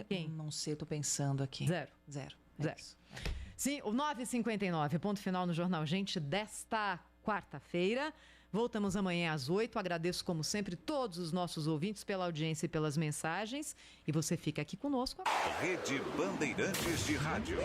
Quem? Não sei, tô pensando aqui. Zero. É isso. Sim, o 9h59, ponto final no Jornal Gente desta quarta-feira. Voltamos amanhã às 8h. Agradeço, como sempre, todos os nossos ouvintes pela audiência e pelas mensagens. E você fica aqui conosco. Rede Bandeirantes de Rádio.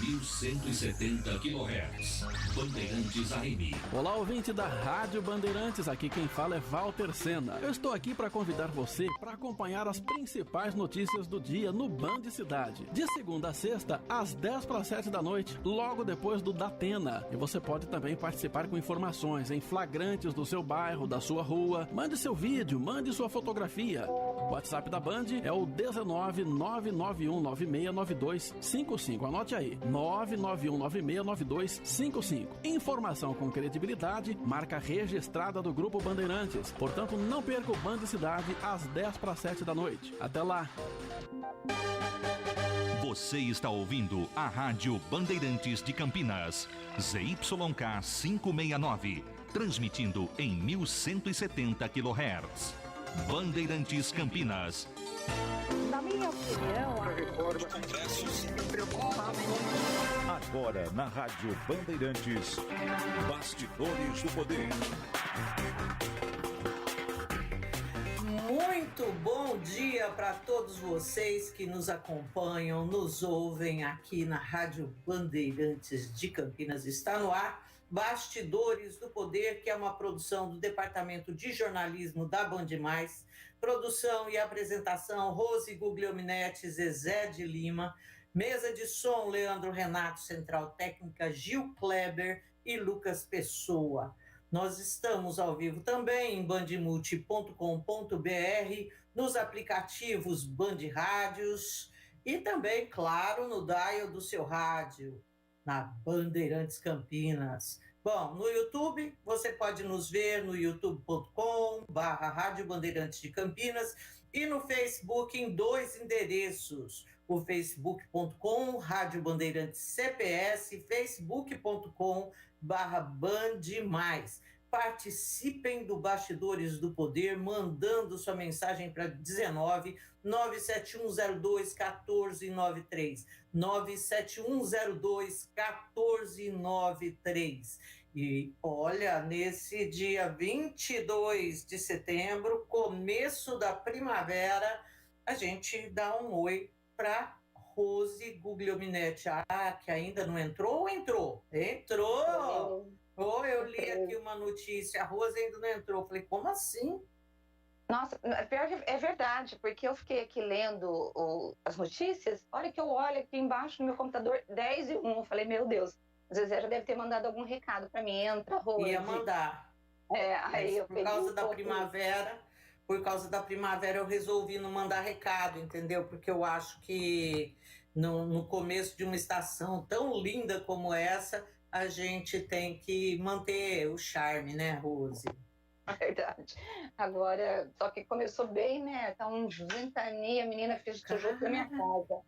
1170 kHz. Bandeirantes AM. Olá, ouvinte da Rádio Bandeirantes, aqui quem fala é Walter Sena. Eu estou aqui para convidar você para acompanhar as principais notícias do dia no Band Cidade. De segunda a sexta, às 6:50 da noite, logo depois do Datena. E você pode também participar com informações em flagrantes do seu bairro, da sua rua. Mande seu vídeo, mande sua fotografia. O WhatsApp da Band é o 19991969255. Anote aí. 991969255. Informação com credibilidade, marca registrada do Grupo Bandeirantes. Portanto, não perca o Band Cidade às 6:50 da noite. Até lá! Você está ouvindo a Rádio Bandeirantes de Campinas, ZYK 569, transmitindo em 1170 kHz. Bandeirantes Campinas. Na minha opinião, a reforma do Congresso se preocupa. Agora na Rádio Bandeirantes, Bastidores do Poder. Muito bom dia para todos vocês que nos acompanham, nos ouvem aqui na Rádio Bandeirantes de Campinas. Está no ar Bastidores do Poder, que é uma produção do Departamento de Jornalismo da Band+, produção e apresentação Rose Guglielminetti, Zezé de Lima, mesa de som Leandro Renato, central técnica Gil Kleber e Lucas Pessoa. Nós estamos ao vivo também em bandmulti.com.br, nos aplicativos Band Rádios e também, claro, no dial do seu rádio, na Bandeirantes Campinas. Bom, no YouTube, você pode nos ver no youtube.com/Rádio Bandeirantes de Campinas e no Facebook em 2 endereços, o facebook.com Rádio Bandeirantes CPS e facebook.com/Band+. Participem do Bastidores do Poder, mandando sua mensagem para 19 97102 1493. 97102 1493. E olha, nesse dia 22 de setembro, começo da primavera, a gente dá um oi para Rose Guglielminetti. Ah, que ainda não entrou ou entrou? Entrou! Oh, eu li aqui uma notícia, a Rose ainda não entrou. Falei, como assim? Nossa, pior que é verdade, porque eu fiquei aqui lendo as notícias, hora que eu olho aqui embaixo no meu computador, 10:01, eu falei, meu Deus, o Zezé já deve ter mandado algum recado para mim, entra, Rose. Ia mandar. Aí eu por causa da primavera, eu resolvi não mandar recado, entendeu? Porque eu acho que no começo de uma estação tão linda como essa, a gente tem que manter o charme, né, Rose? Verdade. Agora, só que começou bem, né? Tá um ventania, a menina fez tijolo na minha casa.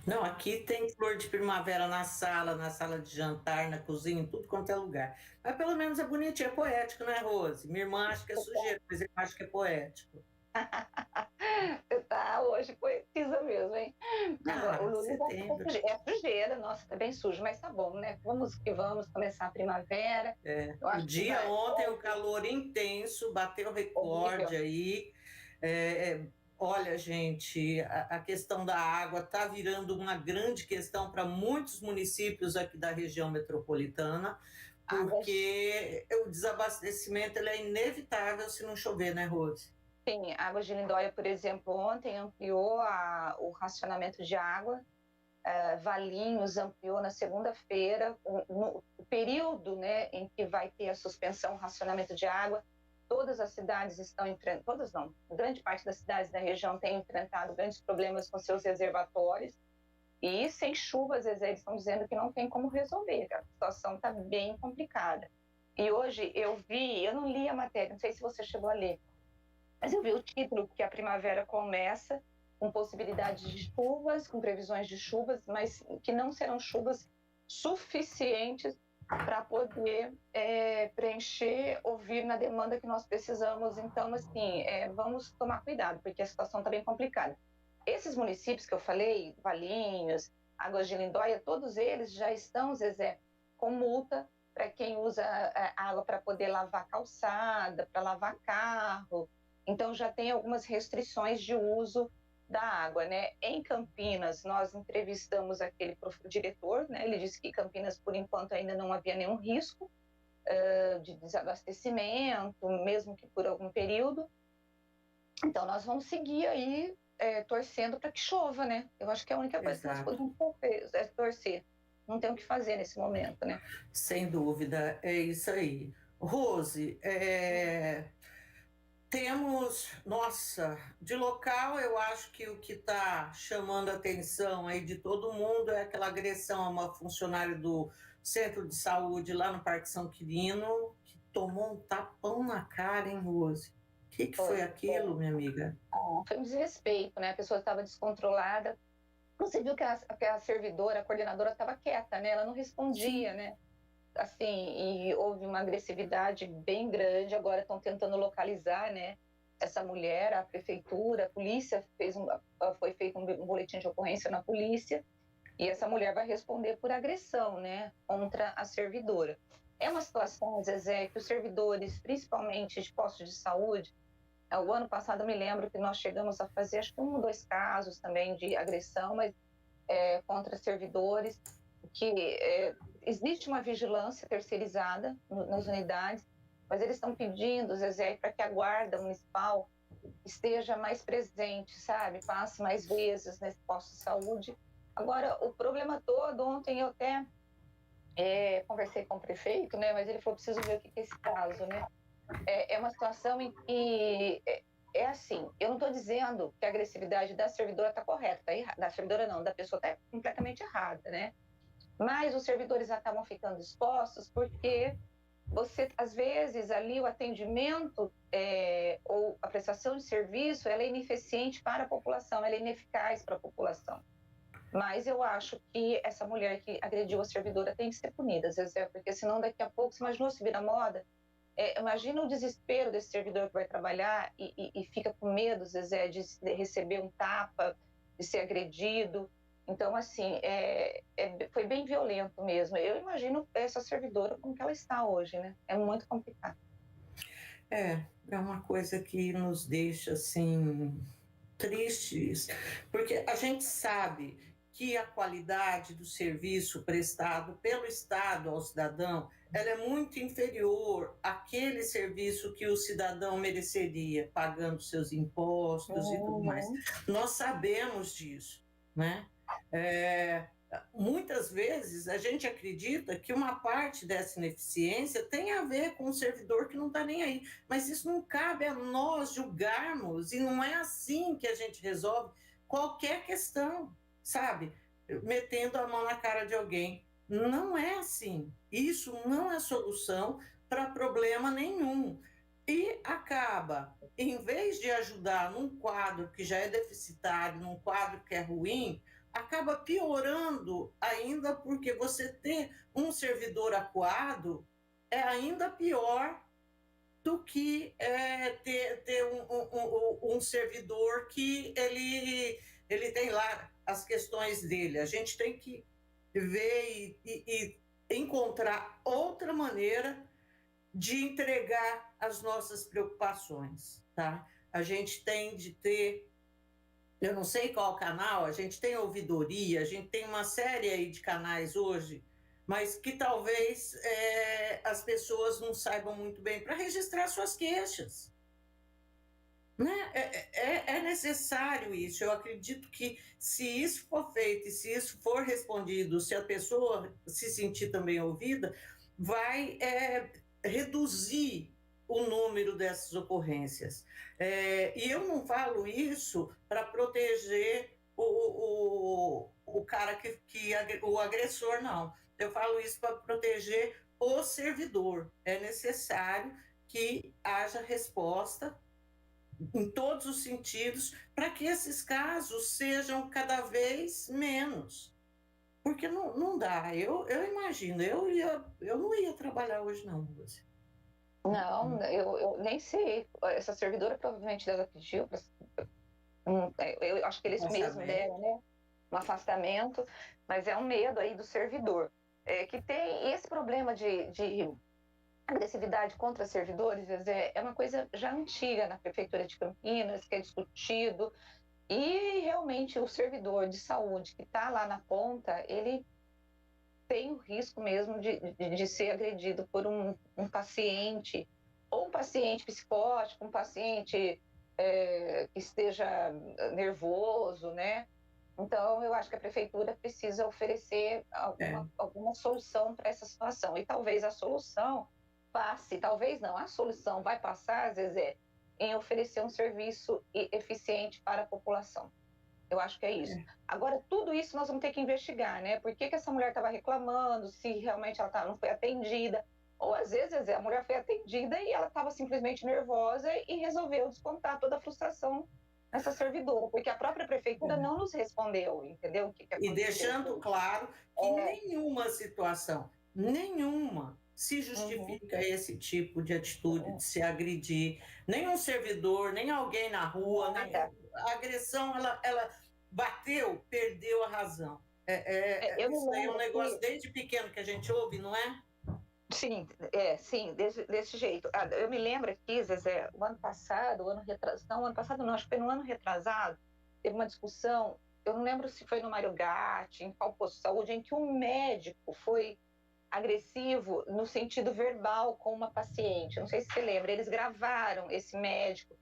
Não, aqui tem flor de primavera na sala de jantar, na cozinha, em tudo quanto é lugar. Mas pelo menos é bonitinho, é poético, né, Rose? Minha irmã acha que é sujeira, mas eu acho que é poético. Tá, hoje poetisa mesmo, hein? Agora, o Lula é sujeira, nossa, tá bem sujo, mas tá bom, né? Vamos que vamos começar a primavera. O dia ontem, o calor intenso, bateu recorde aí. Olha, gente, a questão da água está virando uma grande questão para muitos municípios aqui da região metropolitana, porque o desabastecimento ele é inevitável se não chover, né, Rose? Sim, a Águas de Lindóia, por exemplo, ontem ampliou o racionamento de água, Valinhos ampliou na segunda-feira, no período, né, em que vai ter a suspensão, o racionamento de água. Todas as cidades estão enfrentando, todas não, grande parte das cidades da região tem enfrentado grandes problemas com seus reservatórios, e sem chuvas, eles estão dizendo que não tem como resolver, a situação está bem complicada. E hoje eu não li a matéria, não sei se você chegou a ler, mas eu vi o título, que a primavera começa com possibilidade de chuvas, com previsões de chuvas, mas que não serão chuvas suficientes para poder preencher ou vir na demanda que nós precisamos. Então, assim, vamos tomar cuidado, porque a situação está bem complicada. Esses municípios que eu falei, Valinhos, Águas de Lindóia, todos eles já estão, Zezé, com multa para quem usa água para poder lavar calçada, para lavar carro. Então, já tem algumas restrições de uso da água, né? Em Campinas, nós entrevistamos aquele diretor, né? Ele disse que Campinas, por enquanto, ainda não havia nenhum risco de desabastecimento, mesmo que por algum período. Então, nós vamos seguir aí torcendo para que chova, né? Eu acho que é a única coisa que nós podemos fazer é torcer. Não tem o que fazer nesse momento, né? Sem dúvida, é isso aí. Rose, temos, nossa, de local, eu acho que o que está chamando a atenção aí de todo mundo é aquela agressão a uma funcionária do centro de saúde lá no Parque São Quirino, que tomou um tapão na cara, hein, Rose? O que foi aquilo, minha amiga? Foi um desrespeito, né? A pessoa estava descontrolada. Você viu que a servidora, a coordenadora, estava quieta, né? Ela não respondia, né? Assim, e houve uma agressividade bem grande. Agora estão tentando localizar, né, essa mulher. A prefeitura, a polícia foi feito um boletim de ocorrência na polícia, e essa mulher vai responder por agressão, né, contra a servidora. É uma situação, Zezé, que os servidores, principalmente de postos de saúde, o ano passado eu me lembro que nós chegamos a fazer acho que 1 ou 2 casos também de agressão, mas contra servidores, que existe uma vigilância terceirizada nas unidades, mas eles estão pedindo, Zezé, para que a guarda municipal esteja mais presente, sabe? Passe mais vezes nesse posto de saúde. Agora, o problema todo, ontem eu até conversei com o prefeito, né? Mas ele falou, preciso ver o que é esse caso, né? É uma situação em que é assim, eu não estou dizendo que a agressividade da servidora está correta, tá errada, da servidora não, da pessoa está completamente errada, né? Mas os servidores acabam ficando expostos porque você, às vezes, ali o atendimento ou a prestação de serviço, ela é ineficiente para a população, ela é ineficaz para a população. Mas eu acho que essa mulher que agrediu a servidora tem que ser punida, Zezé, porque senão daqui a pouco, você imaginou se vira moda? Imagina o desespero desse servidor que vai trabalhar e fica com medo, Zezé, de receber um tapa, de ser agredido. Então, assim, foi bem violento mesmo. Eu imagino essa servidora como que ela está hoje, né? É muito complicado. É uma coisa que nos deixa, assim, tristes, porque a gente sabe que a qualidade do serviço prestado pelo Estado ao cidadão, ela é muito inferior àquele serviço que o cidadão mereceria, pagando seus impostos e tudo mais. Nós sabemos disso, né? Muitas vezes a gente acredita que uma parte dessa ineficiência tem a ver com um servidor que não está nem aí, mas isso não cabe a nós julgarmos, e não é assim que a gente resolve qualquer questão, sabe? Metendo a mão na cara de alguém. Não é assim. Isso não é solução para problema nenhum. E acaba, em vez de ajudar num quadro que já é deficitário, num quadro que é ruim, acaba piorando ainda, porque você ter um servidor acuado é ainda pior do que ter um servidor que ele tem lá as questões dele. A gente tem que ver e encontrar outra maneira de entregar as nossas preocupações, tá? A gente tem de ter, eu não sei qual canal, a gente tem ouvidoria, a gente tem uma série aí de canais hoje, mas que talvez as pessoas não saibam muito bem para registrar suas queixas. Né? É necessário isso. Eu acredito que se isso for feito e se isso for respondido, se a pessoa se sentir também ouvida, vai reduzir o número dessas ocorrências. E eu não falo isso para proteger o cara o agressor, não. Eu falo isso para proteger o servidor. É necessário que haja resposta em todos os sentidos, para que esses casos sejam cada vez menos. Porque não dá. Eu imagino, eu não ia trabalhar hoje, não, Lúcia. Não, eu nem sei. Essa servidora provavelmente ela pediu. Eu acho que eles mesmos deram, né? Um afastamento, mas é um medo aí do servidor. Que tem esse problema de agressividade contra servidores, é uma coisa já antiga na Prefeitura de Campinas, que é discutido, e realmente o servidor de saúde que está lá na ponta, ele tem o risco mesmo de ser agredido por um paciente, ou um paciente psicótico, um paciente que esteja nervoso, né? Então, eu acho que a prefeitura precisa oferecer alguma solução para essa situação. E talvez a solução passe, talvez não, a solução vai passar, Zezé, em oferecer um serviço eficiente para a população. Eu acho que é isso. Agora, tudo isso nós vamos ter que investigar, né? Por que essa mulher estava reclamando, se realmente ela não foi atendida. Ou, às vezes, a mulher foi atendida e ela estava simplesmente nervosa e resolveu descontar toda a frustração nessa servidora, porque a própria prefeitura não nos respondeu, entendeu? E deixando claro que nenhuma situação, nenhuma, se justifica esse tipo de atitude de se agredir. Nenhum servidor, nem alguém na rua, a agressão, ela bateu, perdeu a razão. Isso aí é um negócio desde pequeno que a gente ouve, não é? Sim, sim, desse jeito. Eu me lembro aqui, Zezé, o ano passado, acho que foi no ano retrasado, teve uma discussão, eu não lembro se foi no Mário Gatti, em qual posto de saúde, em que um médico foi agressivo no sentido verbal com uma paciente. Não sei se você lembra, eles gravaram esse médico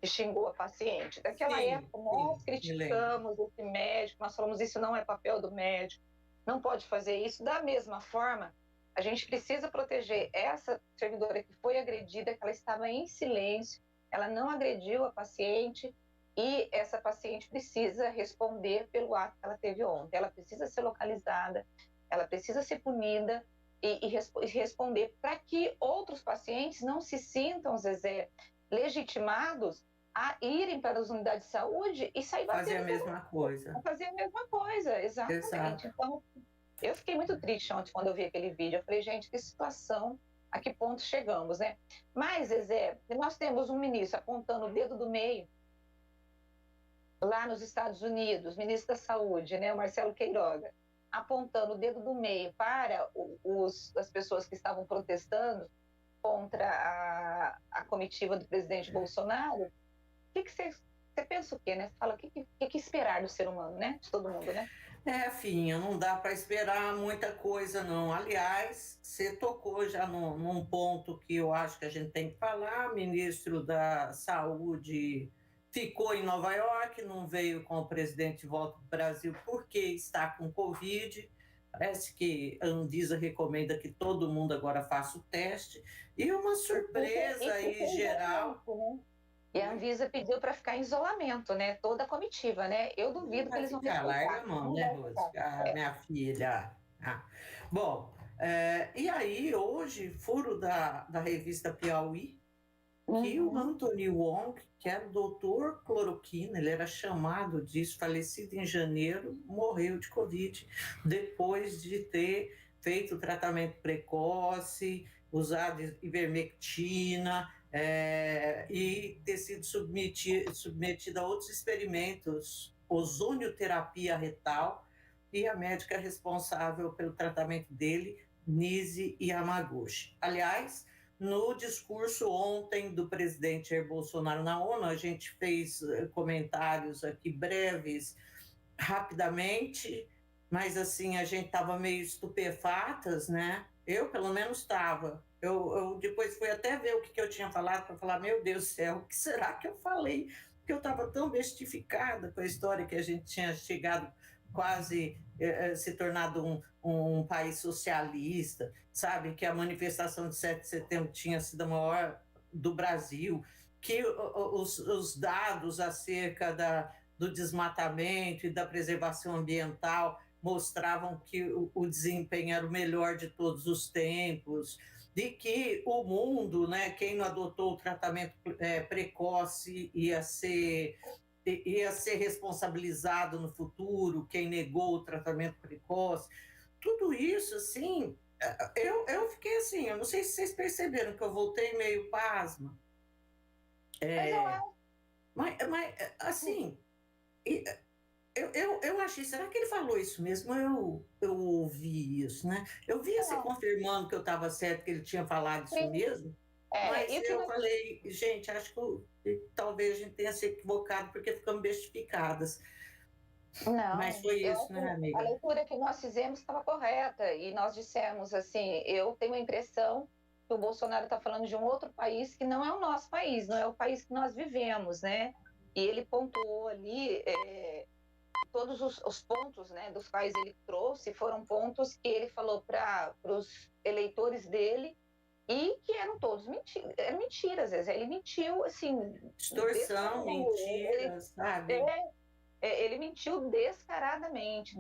que xingou a paciente. Daquela época, nós criticamos esse médico, nós falamos isso não é papel do médico, não pode fazer isso. Da mesma forma, a gente precisa proteger essa servidora que foi agredida, que ela estava em silêncio, ela não agrediu a paciente e essa paciente precisa responder pelo ato que ela teve ontem. Ela precisa ser localizada, ela precisa ser punida e responder para que outros pacientes não se sintam, Zezé, legitimados a irem para as unidades de saúde e sair batendo. Fazer a mesma coisa. Fazer a mesma coisa, exatamente. Exato. Então, eu fiquei muito triste ontem quando eu vi aquele vídeo. Eu falei, gente, que situação, a que ponto chegamos, né? Mas, Zezé, nós temos um ministro apontando o dedo do meio lá nos Estados Unidos, ministro da Saúde, né, o Marcelo Queiroga, apontando o dedo do meio para as pessoas que estavam protestando contra a comitiva do presidente Bolsonaro. O que você pensa o quê, né? Você fala, o que esperar do ser humano, né? De todo mundo, né? Filha, não dá para esperar muita coisa, não. Aliás, você tocou já num ponto que eu acho que a gente tem que falar. O ministro da Saúde ficou em Nova York, não veio com o presidente de volta para o Brasil porque está com Covid. Parece que a Anvisa recomenda que todo mundo agora faça o teste. E uma surpresa aí geral... E a Anvisa pediu para ficar em isolamento, né? Toda a comitiva, né? Eu duvido que eles vão ficar. Larga a mão, né, Rose? Minha filha. Bom, e aí, hoje, furo da revista Piauí, que o Anthony Wong, que era o doutor cloroquina, ele era chamado disso, falecido em janeiro, morreu de Covid, depois de ter feito tratamento precoce, usado ivermectina, e ter sido submetido a outros experimentos, ozonioterapia retal, e a médica responsável pelo tratamento dele, Nise Yamaguchi. Aliás, no discurso ontem do presidente Jair Bolsonaro na ONU, a gente fez comentários aqui breves, rapidamente, mas assim, a gente estava meio estupefatas, né? Eu, pelo menos, estava. Eu depois fui até ver o que eu tinha falado para falar, meu Deus do céu, o que será que eu falei? Porque eu estava tão bestificada com a história que a gente tinha chegado quase se tornado um país socialista, sabe? Que a manifestação de 7 de setembro tinha sido a maior do Brasil, que os dados acerca do desmatamento e da preservação ambiental mostravam que o desempenho era o melhor de todos os tempos, de que o mundo, né, quem não adotou o tratamento precoce ia ser ia ser responsabilizado no futuro, quem negou o tratamento precoce. Tudo isso, assim, eu fiquei assim, eu não sei se vocês perceberam que eu voltei meio pasma. Mas assim, eu achei, será que ele falou isso mesmo? Eu ouvi isso, né? Eu via você confirmando que eu estava certo, que ele tinha falado isso mesmo, mas eu falei, gente, acho que talvez a gente tenha se equivocado porque ficamos bestificadas. Não, mas foi isso, né, amiga? A leitura que nós fizemos estava correta e nós dissemos assim, eu tenho a impressão que o Bolsonaro está falando de um outro país que não é o nosso país, não é o país que nós vivemos, né? E ele pontuou ali todos os pontos, né, dos quais ele trouxe, foram pontos que ele falou para os eleitores dele e que eram todos mentiras, às vezes. Ele mentiu, assim... Distorção, mentira, sabe? Ele mentiu descaradamente.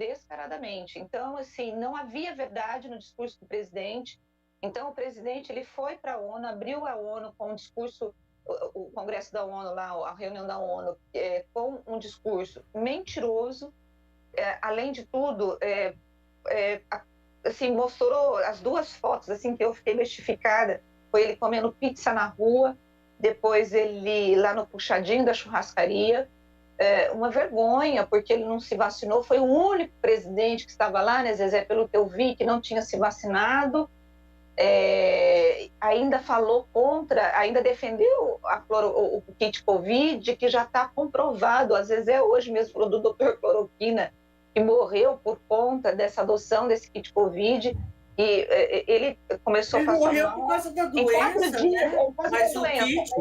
Então, assim, não havia verdade no discurso do presidente. Então, o presidente ele foi para a ONU, abriu a ONU com um discurso, o Congresso da ONU, lá, a reunião da ONU, com um discurso mentiroso. Além de tudo, assim, mostrou as duas fotos assim, que eu fiquei bestificada. Foi ele comendo pizza na rua, depois ele lá no puxadinho da churrascaria. Uma vergonha, porque ele não se vacinou. Foi o único presidente que estava lá, né, Zezé, pelo que eu vi, que não tinha se vacinado. Ainda falou contra, ainda defendeu o kit Covid, que já está comprovado. Às vezes hoje mesmo falou do Dr. Cloroquina, que morreu por conta dessa adoção desse kit Covid. E ele começou a passar mal. Ele morreu por causa da doença, né? Mas o kit...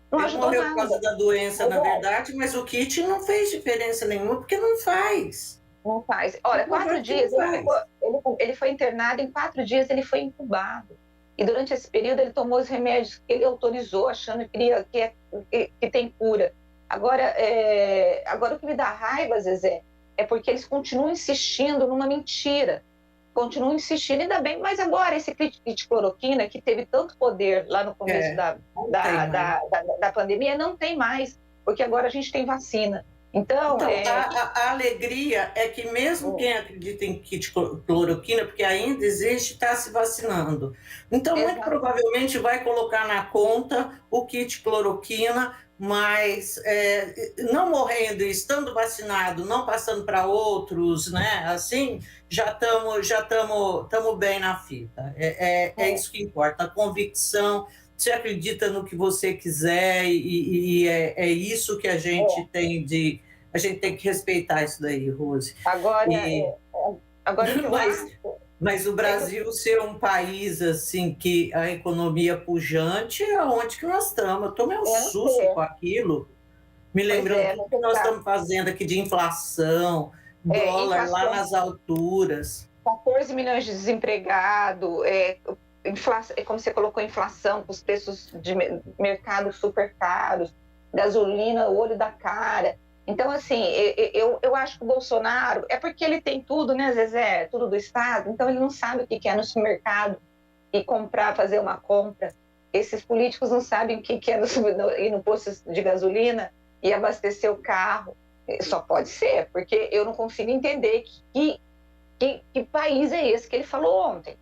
Não ele morreu nada. por causa da doença, na verdade, mas o kit não fez diferença nenhuma, porque não faz. Não faz. Olha, 4 dias, ele foi internado, em 4 dias ele foi incubado. E durante esse período ele tomou os remédios que ele autorizou, achando que tem cura. Agora, o que me dá raiva, Zezé, é porque eles continuam insistindo numa mentira. Continuam insistindo, ainda bem, mas agora esse kit cloroquina, que teve tanto poder lá no começo da pandemia, não tem mais, porque agora a gente tem vacina. Então a alegria é que mesmo quem acredita em kit cloroquina, porque ainda existe, está se vacinando. Então, muito provavelmente vai colocar na conta o kit cloroquina, mas não morrendo, estando vacinado, não passando para outros, né? Assim, já estamos bem na fita. É isso que importa, a convicção. Você acredita no que você quiser e é isso que a gente tem de... A gente tem que respeitar isso daí, Rose. Agora mas o Brasil ser um país assim que a economia pujante, é onde que nós estamos? Eu tomei um susto com aquilo, me lembrando o que nós estamos fazendo aqui de inflação, dólar lá nas alturas. 14 milhões de desempregados, como você colocou, inflação, com os preços de mercado super caros, gasolina, o olho da cara. Então, assim, eu acho que o Bolsonaro, é porque ele tem tudo, né, Zezé? Tudo do Estado, então ele não sabe o que é no supermercado e fazer uma compra. Esses políticos não sabem o que é ir no posto de gasolina e abastecer o carro. Só pode ser, porque eu não consigo entender que país é esse que ele falou ontem.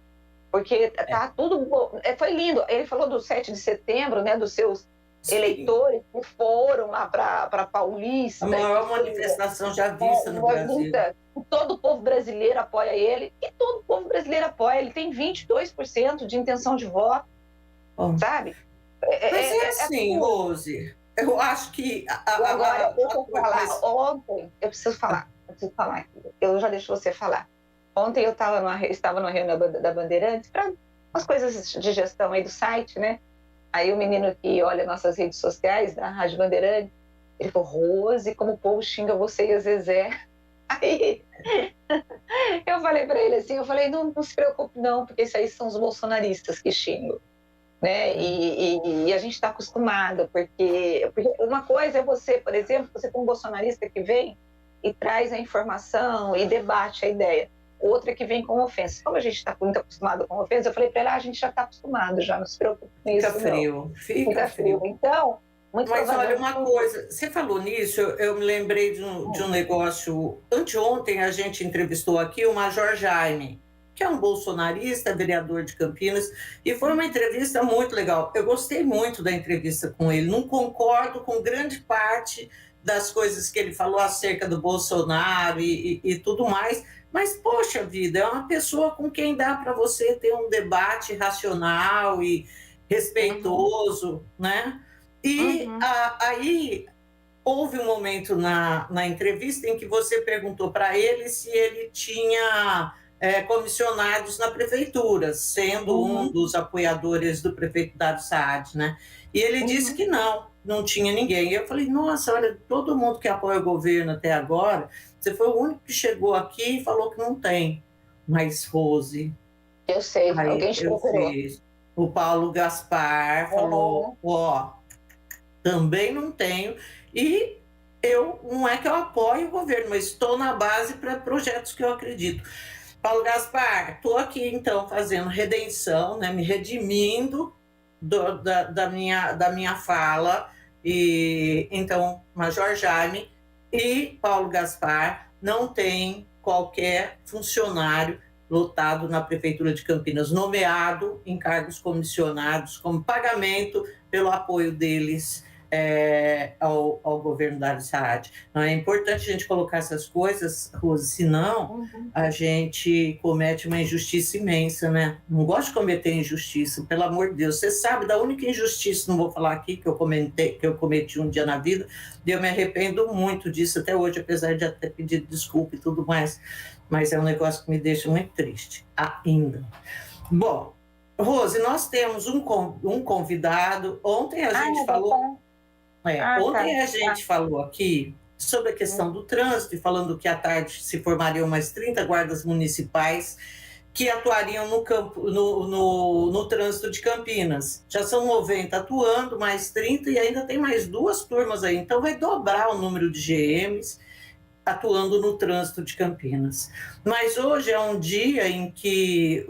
Porque tá tudo... Foi lindo. Ele falou do 7 de setembro, né, dos seus eleitores que foram lá para Paulista. A maior manifestação já vista no Brasil. Todo o povo brasileiro apoia ele, e todo o povo brasileiro apoia. Ele tem 22% de intenção de voto, sabe? Mas assim, Rose, eu acho que... Agora, deixa eu falar. Ontem, eu preciso falar aqui. Eu já deixo você falar. Ontem eu estava numa reunião da Bandeirantes para umas coisas de gestão aí do site, né? Aí o menino que olha nossas redes sociais da Rádio Bandeirantes, ele falou: Rose, como o povo xinga você e a Zezé. Aí eu falei para ele assim, não se preocupe não, porque isso aí são os bolsonaristas que xingam, né? E a gente está acostumada, porque uma coisa é você, por exemplo, você tem um bolsonarista que vem e traz a informação e debate a ideia. Outra que vem com ofensa. Como a gente está muito acostumado com ofensa, eu falei para ela, a gente já está acostumado, já não se preocupe com isso. Fica frio. Então, Mas olha, uma coisa, você falou nisso, eu me lembrei de um negócio. Anteontem a gente entrevistou aqui o Major Jaime, que é um bolsonarista, vereador de Campinas, e foi uma entrevista muito legal. Eu gostei muito da entrevista com ele, não concordo com grande parte das coisas que ele falou acerca do Bolsonaro e tudo mais, mas, poxa vida, é uma pessoa com quem dá para você ter um debate racional e respeitoso, né? E aí houve um momento na entrevista em que você perguntou para ele se ele tinha comissionados na prefeitura, sendo um dos apoiadores do prefeito Dário Saad, né? E ele disse que não tinha ninguém. E eu falei, nossa, olha, todo mundo que apoia o governo até agora, você foi o único que chegou aqui e falou que não tem. Mas, Rose... Eu sei, alguém te procurou. O Paulo Gaspar falou, também não tenho, e não é que eu apoio o governo, mas estou na base para projetos que eu acredito. Paulo Gaspar, estou aqui então fazendo redenção, né, me redimindo da minha fala, e então Major Jaime e Paulo Gaspar não tem qualquer funcionário lotado na Prefeitura de Campinas, nomeado em cargos comissionados como pagamento pelo apoio deles ao governo Dário Saad. Não é importante a gente colocar essas coisas, Rose, senão a gente comete uma injustiça imensa, né? Não gosto de cometer injustiça, pelo amor de Deus. Você sabe da única injustiça, não vou falar aqui, que eu cometi um dia na vida, e eu me arrependo muito disso até hoje, apesar de até pedir desculpa e tudo mais, mas é um negócio que me deixa muito triste, ainda. Bom, Rose, nós temos um convidado. Ontem a gente falou... Ontem a gente falou aqui sobre a questão do trânsito, e falando que à tarde se formariam mais 30 guardas municipais que atuariam no trânsito de Campinas. Já são 90 atuando, mais 30, e ainda tem mais 2 turmas aí. Então vai dobrar o número de GMs atuando no trânsito de Campinas. Mas hoje é um dia em que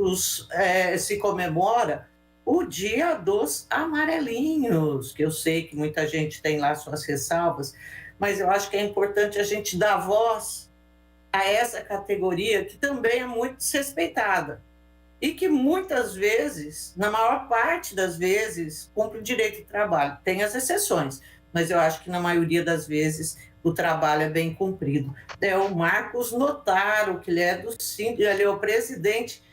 se comemora o Dia dos Amarelinhos, que eu sei que muita gente tem lá suas ressalvas, mas eu acho que é importante a gente dar voz a essa categoria que também é muito desrespeitada e que muitas vezes, na maior parte das vezes, cumpre o direito de trabalho. Tem as exceções, mas eu acho que na maioria das vezes o trabalho é bem cumprido. É o Marcos Notaro, que ele é do Síndico, ele é o presidente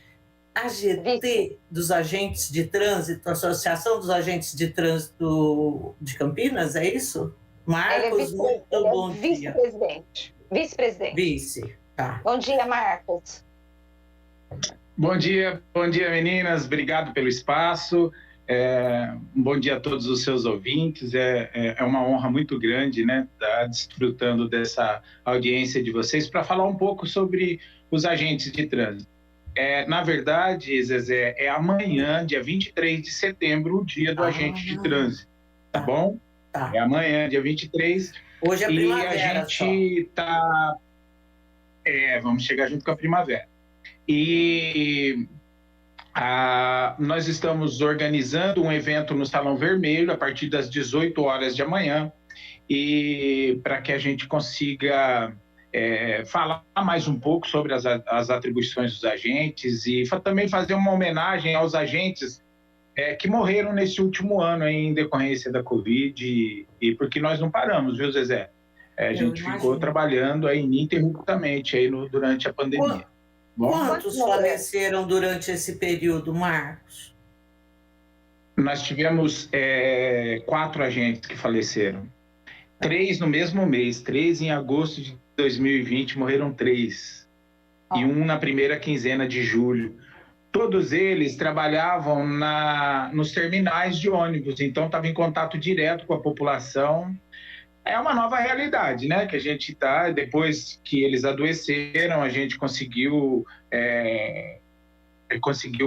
AGT dos Agentes de Trânsito, Associação dos Agentes de Trânsito de Campinas, é isso? Marcos, muito bom dia. Vice-presidente. Vice-presidente. Vice, tá. Bom dia, Marcos. Bom dia, meninas. Obrigado pelo espaço. Um bom dia a todos os seus ouvintes. É uma honra muito grande, né, estar desfrutando dessa audiência de vocês para falar um pouco sobre os agentes de trânsito. Na verdade, Zezé, é amanhã, dia 23 de setembro, o dia do agente de trânsito, tá bom? Tá. É amanhã, dia 23. Hoje é primavera. E a gente tá... vamos chegar junto com a primavera. E nós estamos organizando um evento no Salão Vermelho a partir das 18 horas de amanhã, e para que a gente consiga falar mais um pouco sobre as atribuições dos agentes e também fazer uma homenagem aos agentes que morreram nesse último ano em decorrência da Covid, e porque nós não paramos, viu, Zezé? A gente ficou trabalhando aí ininterruptamente aí durante a pandemia. Quantos faleceram durante esse período, Marcos? Nós tivemos 4 agentes que faleceram. 3 no mesmo mês, 3 em agosto de 2020, morreram 3. E 1 na primeira quinzena de julho. Todos eles trabalhavam nos terminais de ônibus, então estavam em contato direto com a população. É uma nova realidade, né? Que a gente está, depois que eles adoeceram, a gente conseguiu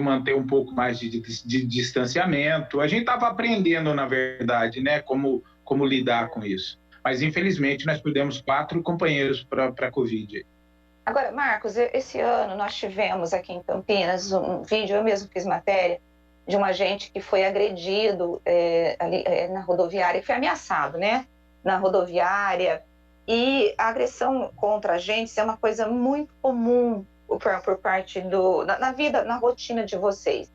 manter um pouco mais de distanciamento. A gente estava aprendendo, na verdade, né? Como lidar com isso. Mas, infelizmente, nós perdemos 4 companheiros para a Covid. Agora, Marcos, esse ano nós tivemos aqui em Campinas um vídeo, eu mesmo fiz matéria, de um agente que foi agredido ali na rodoviária, que foi ameaçado, né? Na rodoviária. E a agressão contra agentes é uma coisa muito comum por parte na vida, na rotina de vocês.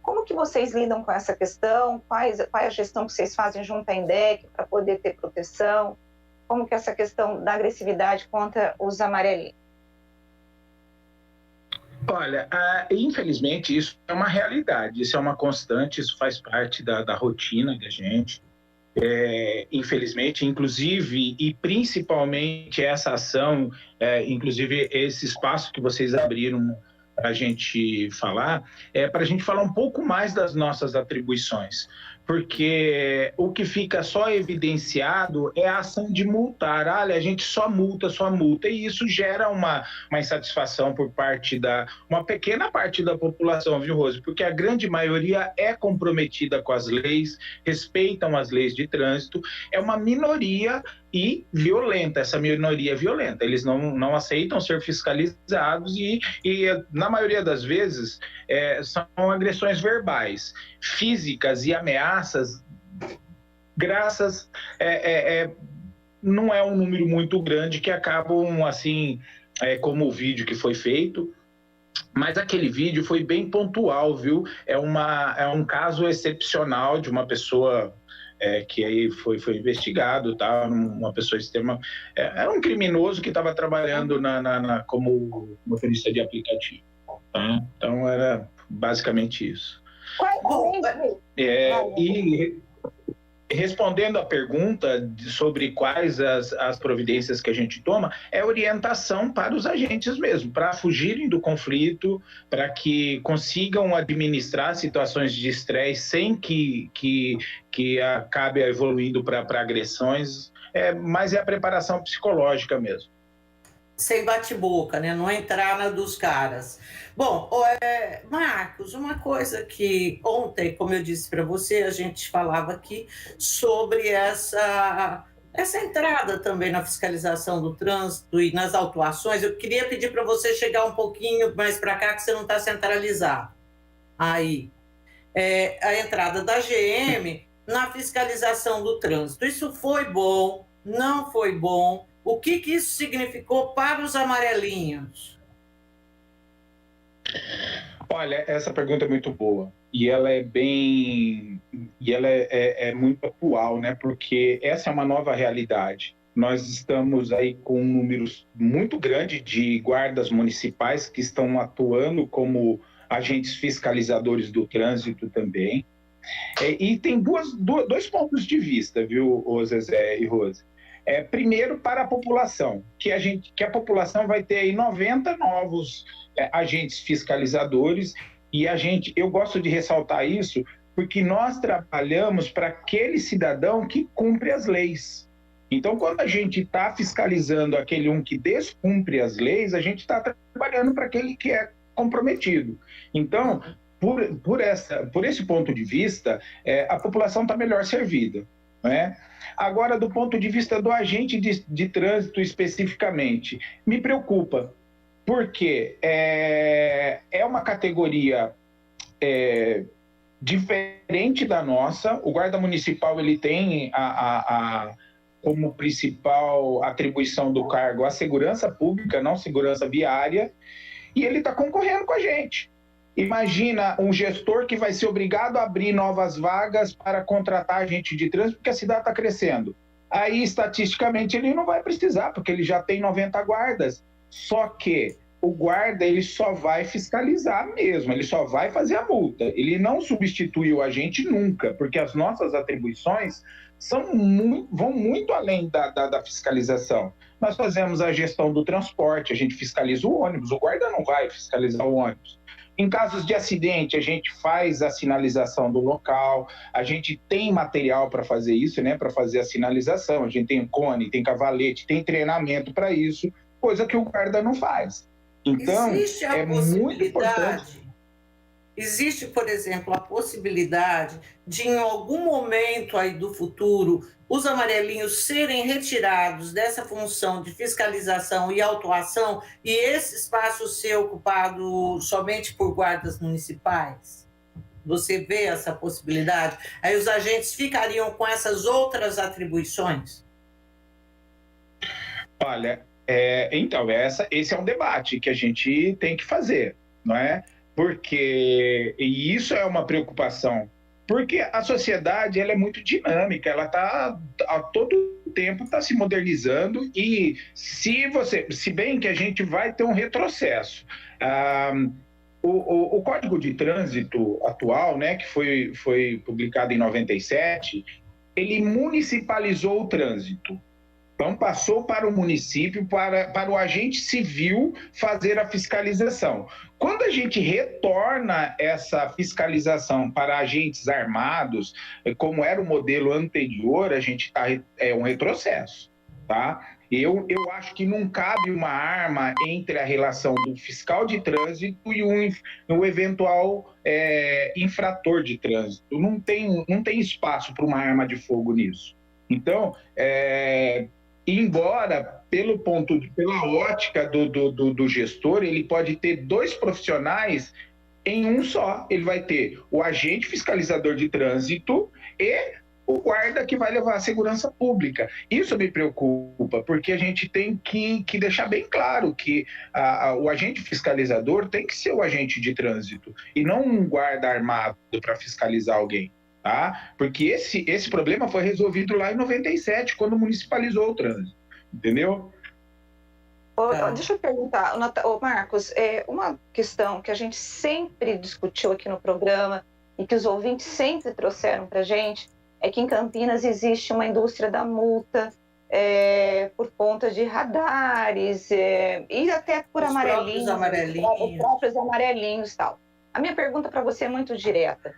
Como que vocês lidam com essa questão? Qual é a gestão que vocês fazem junto à INDEC para poder ter proteção? Como que é essa questão da agressividade contra os amarelinhos? Olha, infelizmente isso é uma realidade, isso é uma constante, isso faz parte da rotina da gente. Infelizmente, inclusive, e principalmente essa ação, inclusive esse espaço que vocês abriram para a gente falar, para a gente falar um pouco mais das nossas atribuições, porque o que fica só evidenciado é a ação de multar. Olha, a gente só multa, e isso gera uma insatisfação por parte uma pequena parte da população, viu, Rose? Porque a grande maioria é comprometida com as leis, respeitam as leis de trânsito, é uma minoria e violenta, essa minoria violenta. Eles não aceitam ser fiscalizados e na maioria das vezes, são agressões verbais, físicas e ameaças, não é um número muito grande que acabam assim, como o vídeo que foi feito, mas aquele vídeo foi bem pontual, viu? É um caso excepcional de uma pessoa que aí foi investigado, tá? Uma pessoa extrema, era um criminoso que estava trabalhando como motorista de aplicativo, tá? Então era basicamente isso. E respondendo à pergunta sobre quais as providências que a gente toma, é orientação para os agentes mesmo, para fugirem do conflito, para que consigam administrar situações de estresse sem que acabe evoluindo para agressões, mas é a preparação psicológica mesmo. Sem bate-boca, né? Não entrar na dos caras. Bom, Marcos, uma coisa que ontem, como eu disse para você, a gente falava aqui sobre essa entrada também na fiscalização do trânsito e nas autuações. Eu queria pedir para você chegar um pouquinho mais para cá, que você não está centralizado. Aí, a entrada da GM na fiscalização do trânsito. Isso foi bom? Não foi bom? O que isso significou para os amarelinhos? Olha, essa pergunta é muito boa e ela é muito atual, né? Porque essa é uma nova realidade. Nós estamos aí com um número muito grande de guardas municipais que estão atuando como agentes fiscalizadores do trânsito também. E tem dois pontos de vista, viu, Zezé e Rose? Primeiro, para a população, que a população vai ter aí 90 novos agentes fiscalizadores, e eu gosto de ressaltar isso, porque nós trabalhamos para aquele cidadão que cumpre as leis. Então, quando a gente está fiscalizando aquele que descumpre as leis, a gente está trabalhando para aquele que é comprometido. Então, por esse ponto de vista, a população está melhor servida, né? Agora, do ponto de vista do agente de trânsito especificamente, me preocupa, porque é uma categoria diferente da nossa. O guarda municipal ele tem como principal atribuição do cargo a segurança pública, não segurança viária, e ele está concorrendo com a gente. Imagina um gestor que vai ser obrigado a abrir novas vagas para contratar gente de trânsito, porque a cidade está crescendo. Aí, estatisticamente, ele não vai precisar, porque ele já tem 90 guardas. Só que o guarda ele só vai fiscalizar mesmo, ele só vai fazer a multa. Ele não substitui o agente nunca, porque as nossas atribuições vão muito além da fiscalização. Nós fazemos a gestão do transporte, a gente fiscaliza o ônibus, o guarda não vai fiscalizar o ônibus. Em casos de acidente, a gente faz a sinalização do local, a gente tem material para fazer isso, né? Para fazer a sinalização, a gente tem cone, tem cavalete, tem treinamento para isso, coisa que o guarda não faz. Então, é muito importante. Existe, por exemplo, a possibilidade de, em algum momento aí do futuro, os amarelinhos serem retirados dessa função de fiscalização e autuação e esse espaço ser ocupado somente por guardas municipais? Você vê essa possibilidade? Aí os agentes ficariam com essas outras atribuições? Olha, então, esse é um debate que a gente tem que fazer, não é? E isso é uma preocupação, porque a sociedade ela é muito dinâmica, ela está a todo tempo está se modernizando e se bem que a gente vai ter um retrocesso. O Código de Trânsito atual, né, que foi publicado em 97, ele municipalizou o trânsito. Então, passou para o município, para o agente civil fazer a fiscalização. Quando a gente retorna essa fiscalização para agentes armados, como era o modelo anterior, a gente é um retrocesso, tá? Eu acho que não cabe uma arma entre a relação do fiscal de trânsito e o eventual infrator de trânsito. Não tem espaço para uma arma de fogo nisso. Então, embora pela ótica do gestor, ele pode ter dois profissionais em um só. Ele vai ter o agente fiscalizador de trânsito e o guarda que vai levar a segurança pública. Isso me preocupa, porque a gente tem que deixar bem claro que o agente fiscalizador tem que ser o agente de trânsito e não um guarda armado para fiscalizar alguém. Tá? Porque esse problema foi resolvido lá em 97, quando municipalizou o trânsito, entendeu? Deixa eu perguntar, Marcos, uma questão que a gente sempre discutiu aqui no programa e que os ouvintes sempre trouxeram para a gente é que em Campinas existe uma indústria da multa por conta de radares e até por amarelinhos, os próprios amarelinhos e tal. A minha pergunta para você é muito direta.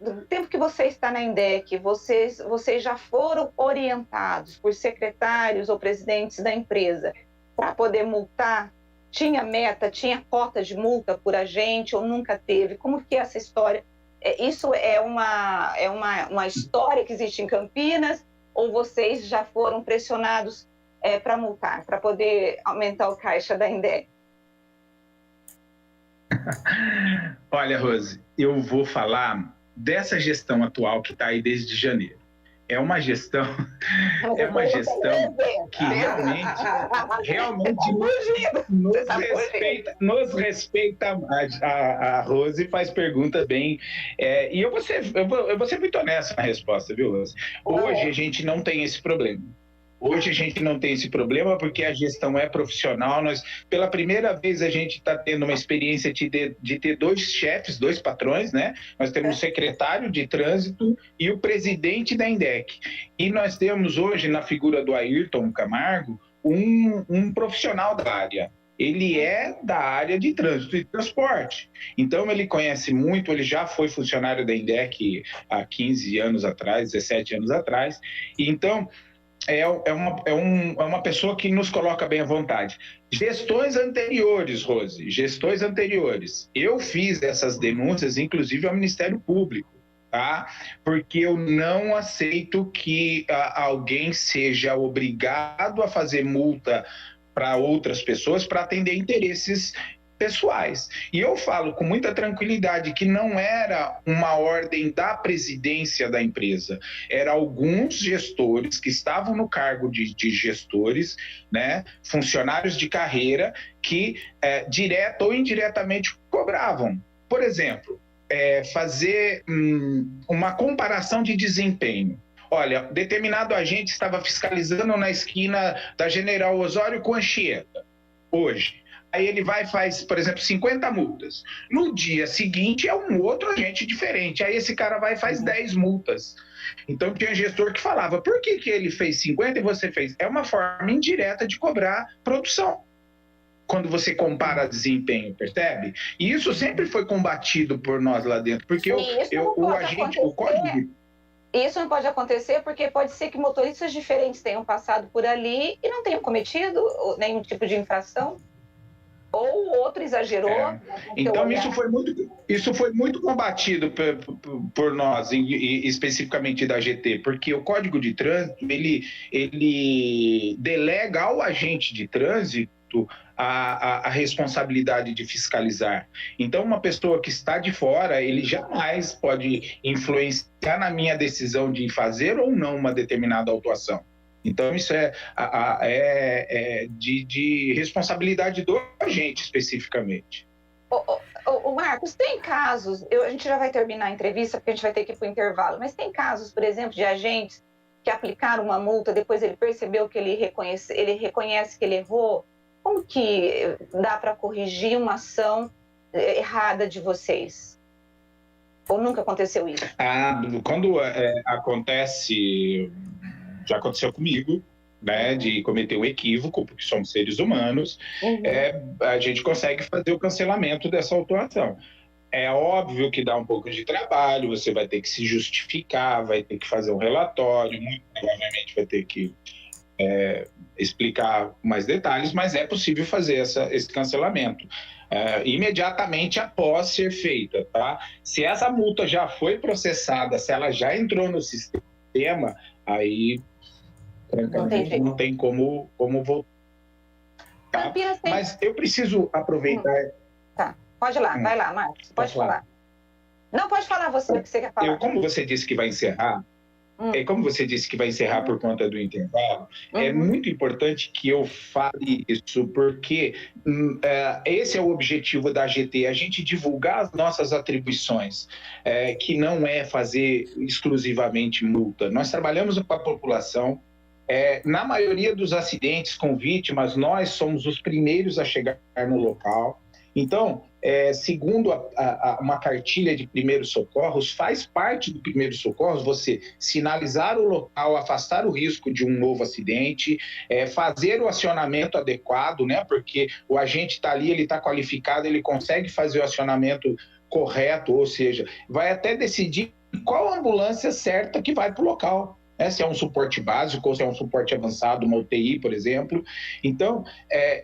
Do tempo que você está na INDEC, vocês já foram orientados por secretários ou presidentes da empresa para poder multar? Tinha meta, tinha cota de multa por agente ou nunca teve? Como que é essa história? Isso é uma história que existe em Campinas ou vocês já foram pressionados para multar, para poder aumentar o caixa da INDEC? Olha, Rose, eu vou falar dessa gestão atual que está aí desde janeiro. É uma gestão que realmente nos respeita. A Rose faz pergunta bem. E eu vou ser muito honesto na resposta, viu, Rose? Hoje a gente não tem esse problema. Hoje a gente não tem esse problema porque a gestão é profissional. Pela primeira vez, a gente está tendo uma experiência de ter dois chefes, dois patrões, né? Nós temos o secretário de trânsito e o presidente da INDEC. E nós temos hoje, na figura do Ayrton Camargo, um profissional da área. Ele é da área de trânsito e transporte. Então, ele conhece muito, ele já foi funcionário da INDEC há 15 anos atrás, 17 anos atrás. Então, é uma pessoa que nos coloca bem à vontade. Gestões anteriores, Rose, gestões anteriores. Eu fiz essas denúncias, inclusive ao Ministério Público, tá? Porque eu não aceito que alguém seja obrigado a fazer multa para outras pessoas para atender interesses pessoais. E eu falo com muita tranquilidade que não era uma ordem da presidência da empresa, era alguns gestores que estavam no cargo de gestores, né, funcionários de carreira, que direta ou indiretamente cobravam. Por exemplo, fazer uma comparação de desempenho. Olha, determinado agente estava fiscalizando na esquina da General Osório com Anchieta, hoje. Aí ele vai e faz, por exemplo, 50 multas. No dia seguinte é um outro agente diferente. Aí esse cara vai e faz 10 multas. Então tinha gestor que falava, por que ele fez 50 e você fez? É uma forma indireta de cobrar produção. Quando você compara desempenho, percebe? E isso sempre foi combatido por nós lá dentro. Porque o código... Isso não pode acontecer porque pode ser que motoristas diferentes tenham passado por ali e não tenham cometido nenhum tipo de infração. Ou o outro exagerou. Então, isso foi muito combatido por nós, especificamente da GT, porque o Código de Trânsito, ele delega ao agente de trânsito muito a responsabilidade de fiscalizar. Então, uma pessoa que está de fora, ele jamais pode influenciar na minha decisão de fazer ou não uma determinada autuação. Então, isso é de responsabilidade do agente, especificamente. O Marcos, tem casos, a gente já vai terminar a entrevista, porque a gente vai ter que ir para o intervalo, mas tem casos, por exemplo, de agentes que aplicaram uma multa, depois ele percebeu que ele reconhece que ele errou. Como que dá para corrigir uma ação errada de vocês? Ou nunca aconteceu isso? Quando acontece, já aconteceu comigo, né, de cometer um equívoco, porque somos seres humanos, a gente consegue fazer o cancelamento dessa autuação. É óbvio que dá um pouco de trabalho, você vai ter que se justificar, vai ter que fazer um relatório, muito provavelmente vai ter que explicar mais detalhes, mas é possível fazer esse cancelamento imediatamente após ser feita, tá? Se essa multa já foi processada, se ela já entrou no sistema, aí não tem como voltar. Tá? Mas eu preciso aproveitar... Tá, pode ir lá, vai lá, Marcos, pode falar. Não, pode falar você o que você quer falar. Como você disse que vai encerrar, por conta do intervalo, é muito importante que eu fale isso, porque esse é o objetivo da AGT, a gente divulgar as nossas atribuições, que não é fazer exclusivamente multa. Nós trabalhamos com a população. Na maioria dos acidentes com vítimas, nós somos os primeiros a chegar no local. Então, segundo uma cartilha de primeiros socorros, faz parte do primeiros socorros você sinalizar o local, afastar o risco de um novo acidente, fazer o acionamento adequado, né? Porque o agente está ali, ele está qualificado, ele consegue fazer o acionamento correto, ou seja, vai até decidir qual a ambulância certa que vai para o local. Se é um suporte básico ou se é um suporte avançado, uma UTI, por exemplo. Então,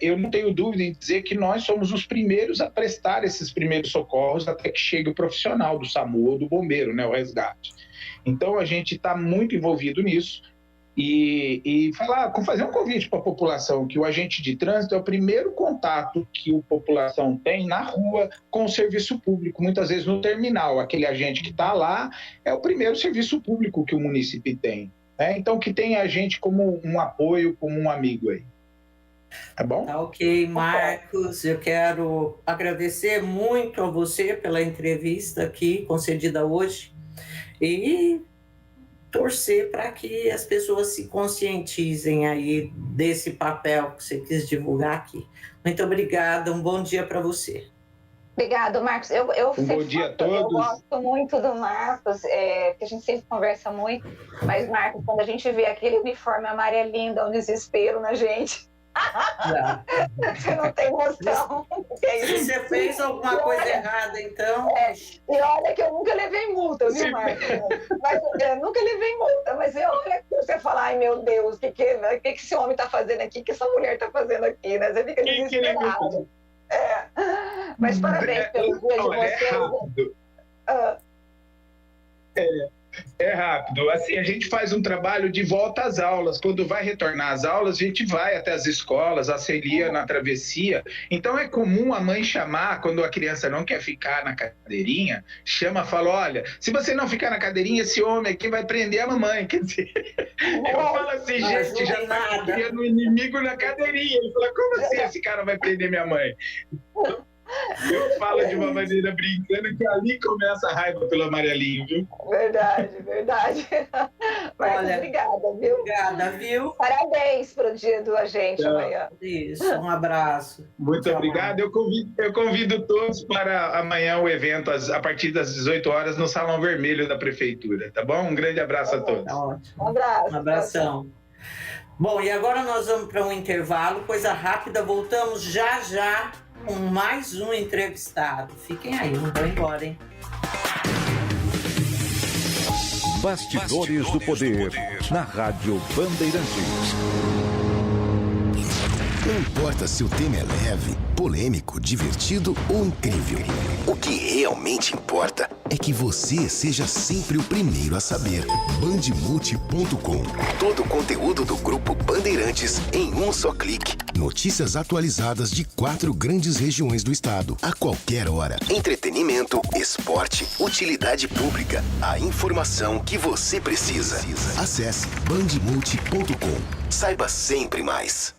eu não tenho dúvida em dizer que nós somos os primeiros a prestar esses primeiros socorros até que chegue o profissional do SAMU ou do bombeiro, né, o resgate. Então, a gente está muito envolvido nisso e fazer um convite para a população que o agente de trânsito é o primeiro contato que a população tem na rua com o serviço público, muitas vezes no terminal. Aquele agente que está lá é o primeiro serviço público que o município tem. Então, que tenha a gente como um apoio, como um amigo aí. Tá bom? Tá ok, Marcos. Eu quero agradecer muito a você pela entrevista aqui concedida hoje e torcer para que as pessoas se conscientizem aí desse papel que você quis divulgar aqui. Muito obrigada, um bom dia para você. Obrigado, Marcos. Bom dia a todos. Eu gosto muito do Marcos, porque a gente sempre conversa muito, mas, Marcos, quando a gente vê aquele uniforme amarelinho, dá um desespero na gente. Você não tem noção. Se você fez alguma coisa errada, então... E olha que eu nunca levei multa, viu, Marcos? Eu nunca levei multa, mas olha que você fala, ai, meu Deus, o que esse homem está fazendo aqui? O que essa mulher está fazendo aqui? Né? Você fica desesperado. Mas parabéns pelo dia de vocês. É rápido. Assim, a gente faz um trabalho de volta às aulas. Quando vai retornar às aulas, a gente vai até as escolas, auxilia na travessia. Então, é comum a mãe chamar, quando a criança não quer ficar na cadeirinha, fala, olha, se você não ficar na cadeirinha, esse homem aqui vai prender a mamãe. Quer dizer, eu falo assim, gente, já está criando um inimigo na cadeirinha. Ele fala, como assim esse cara vai prender minha mãe? Eu falo de uma maneira brincando que ali começa a raiva pelo amarelinho, viu? Verdade. Marcos, obrigada, viu? Obrigada, viu? Parabéns para o dia do agente amanhã. Isso, um abraço. Muito obrigado. Eu convido todos para amanhã o evento, a partir das 18 horas, no Salão Vermelho da Prefeitura, tá bom? Um grande abraço a todos. Tá ótimo. Um abraço. Um abração. Bom, e agora nós vamos para um intervalo, coisa rápida, voltamos já com mais um entrevistado. Fiquem aí, não vão embora, hein? Bastidores do Poder, na Rádio Bandeirantes. Não importa se o tema é leve, polêmico, divertido ou incrível. O que realmente importa é que você seja sempre o primeiro a saber. Bandmulti.com. Todo o conteúdo do Grupo Bandeirantes em um só clique. Notícias atualizadas de 4 grandes regiões do estado, a qualquer hora. Entretenimento, esporte, utilidade pública. A informação que você precisa. Acesse bandmulti.com. Saiba sempre mais.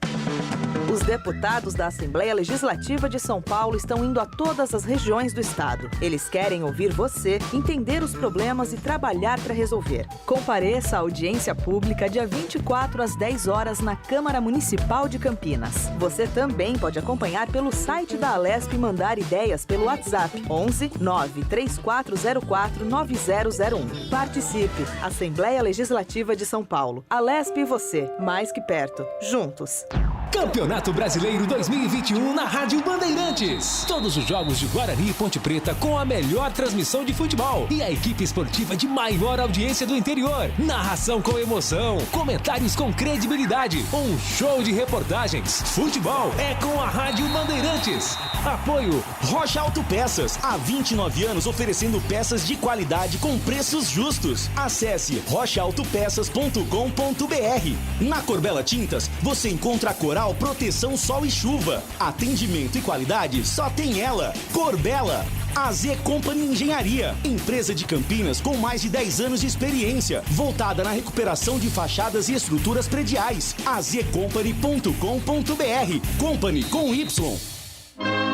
Os deputados da Assembleia Legislativa de São Paulo estão indo a todas as regiões do estado. Eles querem ouvir você, entender os problemas e trabalhar para resolver. Compareça à audiência pública dia 24 às 10 horas na Câmara Municipal de Campinas. Você também pode acompanhar pelo site da Alesp e mandar ideias pelo WhatsApp 11 93404 9001. Participe! Assembleia Legislativa de São Paulo. Alesp e você, mais que perto. Juntos. Campeonato Brasileiro 2021 na Rádio Bandeirantes. Todos os jogos de Guarani e Ponte Preta com a melhor transmissão de futebol e a equipe esportiva de maior audiência do interior. Narração com emoção, comentários com credibilidade, um show de reportagens. Futebol é com a Rádio Bandeirantes. Apoio Rocha Autopeças, há 29 anos oferecendo peças de qualidade com preços justos. Acesse rochaautopeças.com.br. Na Corbella Tintas, você encontra a Coral Proteção Sol e Chuva. Atendimento e qualidade só tem ela. Corbella. A Z Company Engenharia, empresa de Campinas com mais de 10 anos de experiência, voltada na recuperação de fachadas e estruturas prediais. azcompany.com.br. Company com Y.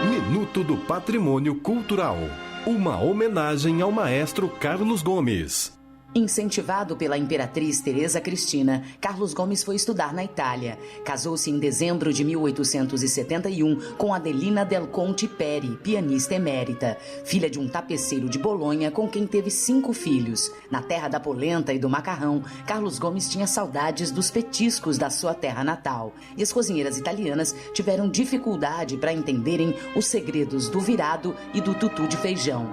Minuto do Patrimônio Cultural. Uma homenagem ao maestro Carlos Gomes. Incentivado pela imperatriz Teresa Cristina, Carlos Gomes foi estudar na Itália. Casou-se em dezembro de 1871 com Adelina Del Conte Peri, pianista emérita, filha de um tapeceiro de Bolonha com quem teve 5 filhos. Na terra da polenta e do macarrão, Carlos Gomes tinha saudades dos petiscos da sua terra natal. E as cozinheiras italianas tiveram dificuldade para entenderem os segredos do virado e do tutu de feijão.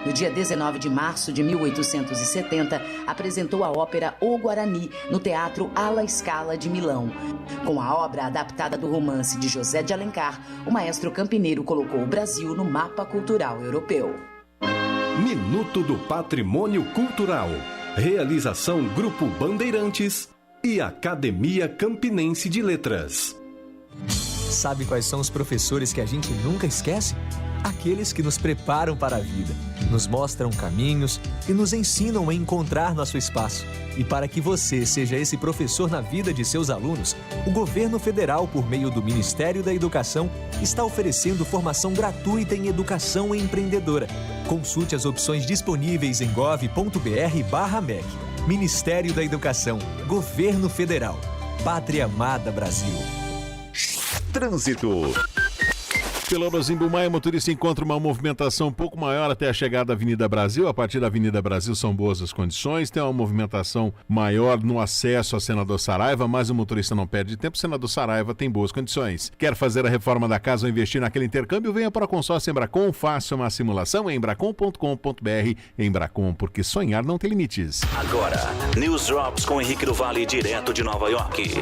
No dia 19 de março de 1870, apresentou a ópera O Guarani no Teatro Alla Scala de Milão. Com a obra adaptada do romance de José de Alencar, o maestro campineiro colocou o Brasil no mapa cultural europeu. Minuto do Patrimônio Cultural. Realização Grupo Bandeirantes e Academia Campinense de Letras. Sabe quais são os professores que a gente nunca esquece? Aqueles que nos preparam para a vida, nos mostram caminhos e nos ensinam a encontrar nosso espaço. E para que você seja esse professor na vida de seus alunos, o governo federal, por meio do Ministério da Educação, está oferecendo formação gratuita em educação empreendedora. Consulte as opções disponíveis em gov.br/MEC. Ministério da Educação, Governo Federal. Pátria Amada Brasil. Trânsito. Pela Orozimbo Maia, motorista encontra uma movimentação um pouco maior até a chegada da Avenida Brasil. A partir da Avenida Brasil são boas as condições. Tem uma movimentação maior no acesso a Senador Saraiva, mas o motorista não perde tempo. Senador Saraiva tem boas condições. Quer fazer a reforma da casa ou investir naquele intercâmbio? Venha para o consórcio Embracon. Faça uma simulação em embracon.com.br. Embracon, porque sonhar não tem limites. Agora, News Drops com Henrique do Vale, direto de Nova York.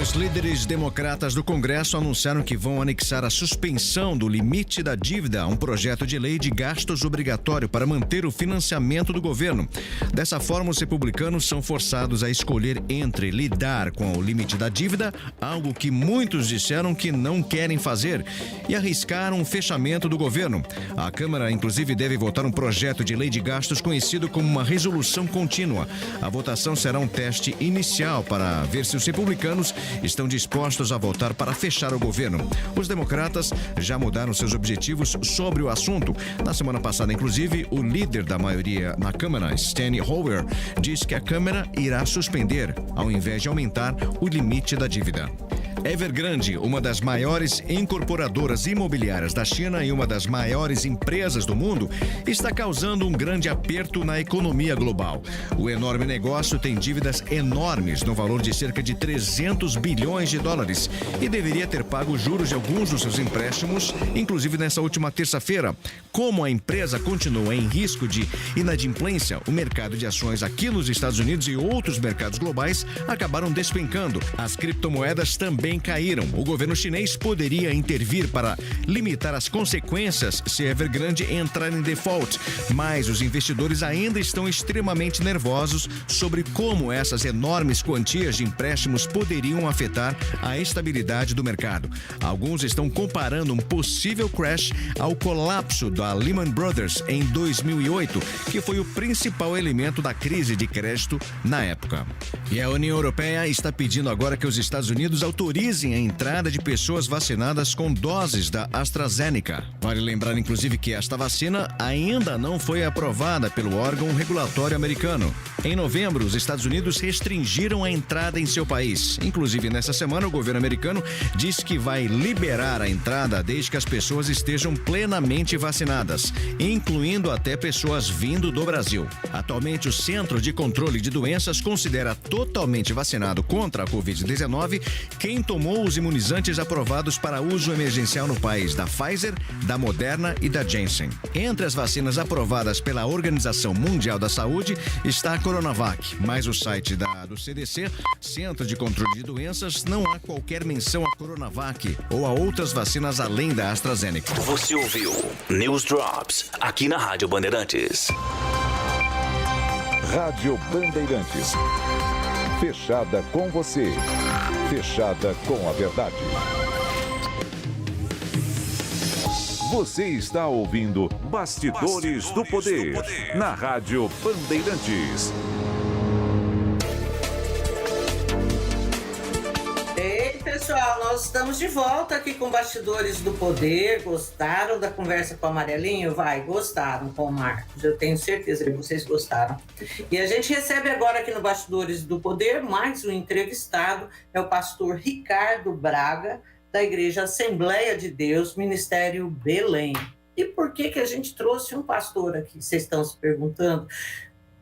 Os líderes democratas do Congresso anunciaram que vão anexar a suspensão do limite da dívida a um projeto de lei de gastos obrigatório para manter o financiamento do governo. Dessa forma, os republicanos são forçados a escolher entre lidar com o limite da dívida, algo que muitos disseram que não querem fazer, e arriscar um fechamento do governo. A Câmara, inclusive, deve votar um projeto de lei de gastos conhecido como uma resolução contínua. A votação será um teste inicial para ver se os republicanos estão dispostos a votar para fechar o governo. Os democratas já mudaram seus objetivos sobre o assunto. Na semana passada, inclusive, o líder da maioria na Câmara, Steny Hoyer, disse que a Câmara irá suspender, ao invés de aumentar o limite da dívida. Evergrande, uma das maiores incorporadoras imobiliárias da China e uma das maiores empresas do mundo, está causando um grande aperto na economia global. O enorme negócio tem dívidas enormes no valor de cerca de 300 bilhões de dólares e deveria ter pago os juros de alguns dos seus empréstimos, inclusive nessa última terça-feira. Como a empresa continua em risco de inadimplência, o mercado de ações aqui nos Estados Unidos e outros mercados globais acabaram despencando. As criptomoedas também também caíram. O governo chinês poderia intervir para limitar as consequências se a Evergrande entrar em default, mas os investidores ainda estão extremamente nervosos sobre como essas enormes quantias de empréstimos poderiam afetar a estabilidade do mercado. Alguns estão comparando um possível crash ao colapso da Lehman Brothers em 2008, que foi o principal elemento da crise de crédito na época. E a União Europeia está pedindo agora que os Estados Unidos autorizem a entrada de pessoas vacinadas com doses da AstraZeneca. Vale lembrar, inclusive, que esta vacina ainda não foi aprovada pelo órgão regulatório americano. Em novembro, os Estados Unidos restringiram a entrada em seu país. Inclusive, nessa semana, o governo americano disse que vai liberar a entrada desde que as pessoas estejam plenamente vacinadas, incluindo até pessoas vindo do Brasil. Atualmente, o Centro de Controle de Doenças considera totalmente vacinado contra a Covid-19 quem tomou os imunizantes aprovados para uso emergencial no país da Pfizer, da Moderna e da Janssen. Entre as vacinas aprovadas pela Organização Mundial da Saúde está a Coronavac, mas o site do CDC, Centro de Controle de Doenças, não há qualquer menção a Coronavac ou a outras vacinas além da AstraZeneca. Você ouviu News Drops aqui na Rádio Bandeirantes. Rádio Bandeirantes. Fechada com você. Fechada com a verdade. Você está ouvindo Bastidores do Poder na Rádio Bandeirantes. Ei, pessoal, nós estamos de volta aqui com Bastidores do Poder. Gostaram da conversa com o Amarelinho? Gostaram com o Marcos. Eu tenho certeza que vocês gostaram. E a gente recebe agora aqui no Bastidores do Poder mais um entrevistado, é o pastor Ricardo Braga, da Igreja Assembleia de Deus, Ministério Belém. E por que a gente trouxe um pastor aqui? Vocês estão se perguntando?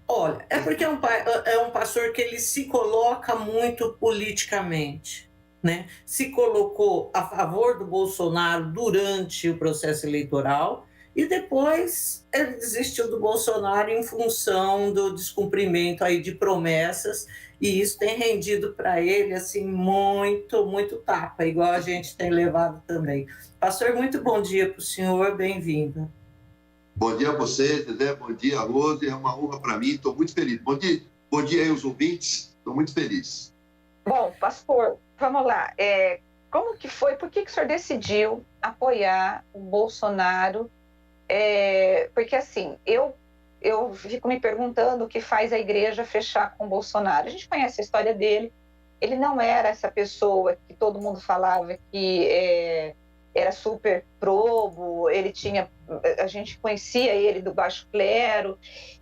Olha, é porque é um pastor que ele se coloca muito politicamente, né? Se colocou a favor do Bolsonaro durante o processo eleitoral e depois ele desistiu do Bolsonaro em função do descumprimento aí de promessas, e isso tem rendido para ele assim muito tapa, igual a gente tem levado também. Pastor, muito bom dia para o senhor, bem-vindo. Bom dia a você, Dedé, bom dia a Rose, é uma honra para mim, estou muito feliz. Bom dia aí aos ouvintes, estou muito feliz. Bom, pastor, vamos lá, como que foi, por que o senhor decidiu apoiar o Bolsonaro? Porque assim, eu fico me perguntando o que faz a igreja fechar com o Bolsonaro. A gente conhece a história dele, ele não era essa pessoa que todo mundo falava que era super probo, a gente conhecia ele do baixo clero,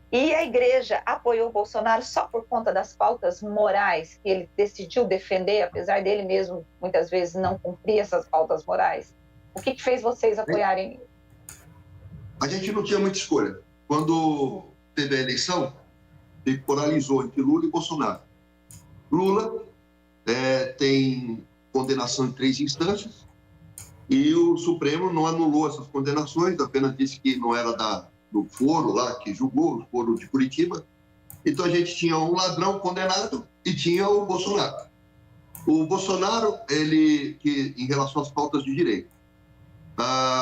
e a igreja apoiou o Bolsonaro só por conta das pautas morais que ele decidiu defender, apesar dele mesmo muitas vezes não cumprir essas pautas morais. O que fez vocês apoiarem? A gente não tinha muita escolha. Quando teve a eleição, se polarizou entre Lula e Bolsonaro. Lula tem condenação em 3 instâncias e o Supremo não anulou essas condenações, apenas disse que não era do foro lá que julgou, o foro de Curitiba. Então a gente tinha um ladrão condenado e tinha o Bolsonaro. O Bolsonaro, que em relação às pautas de direito,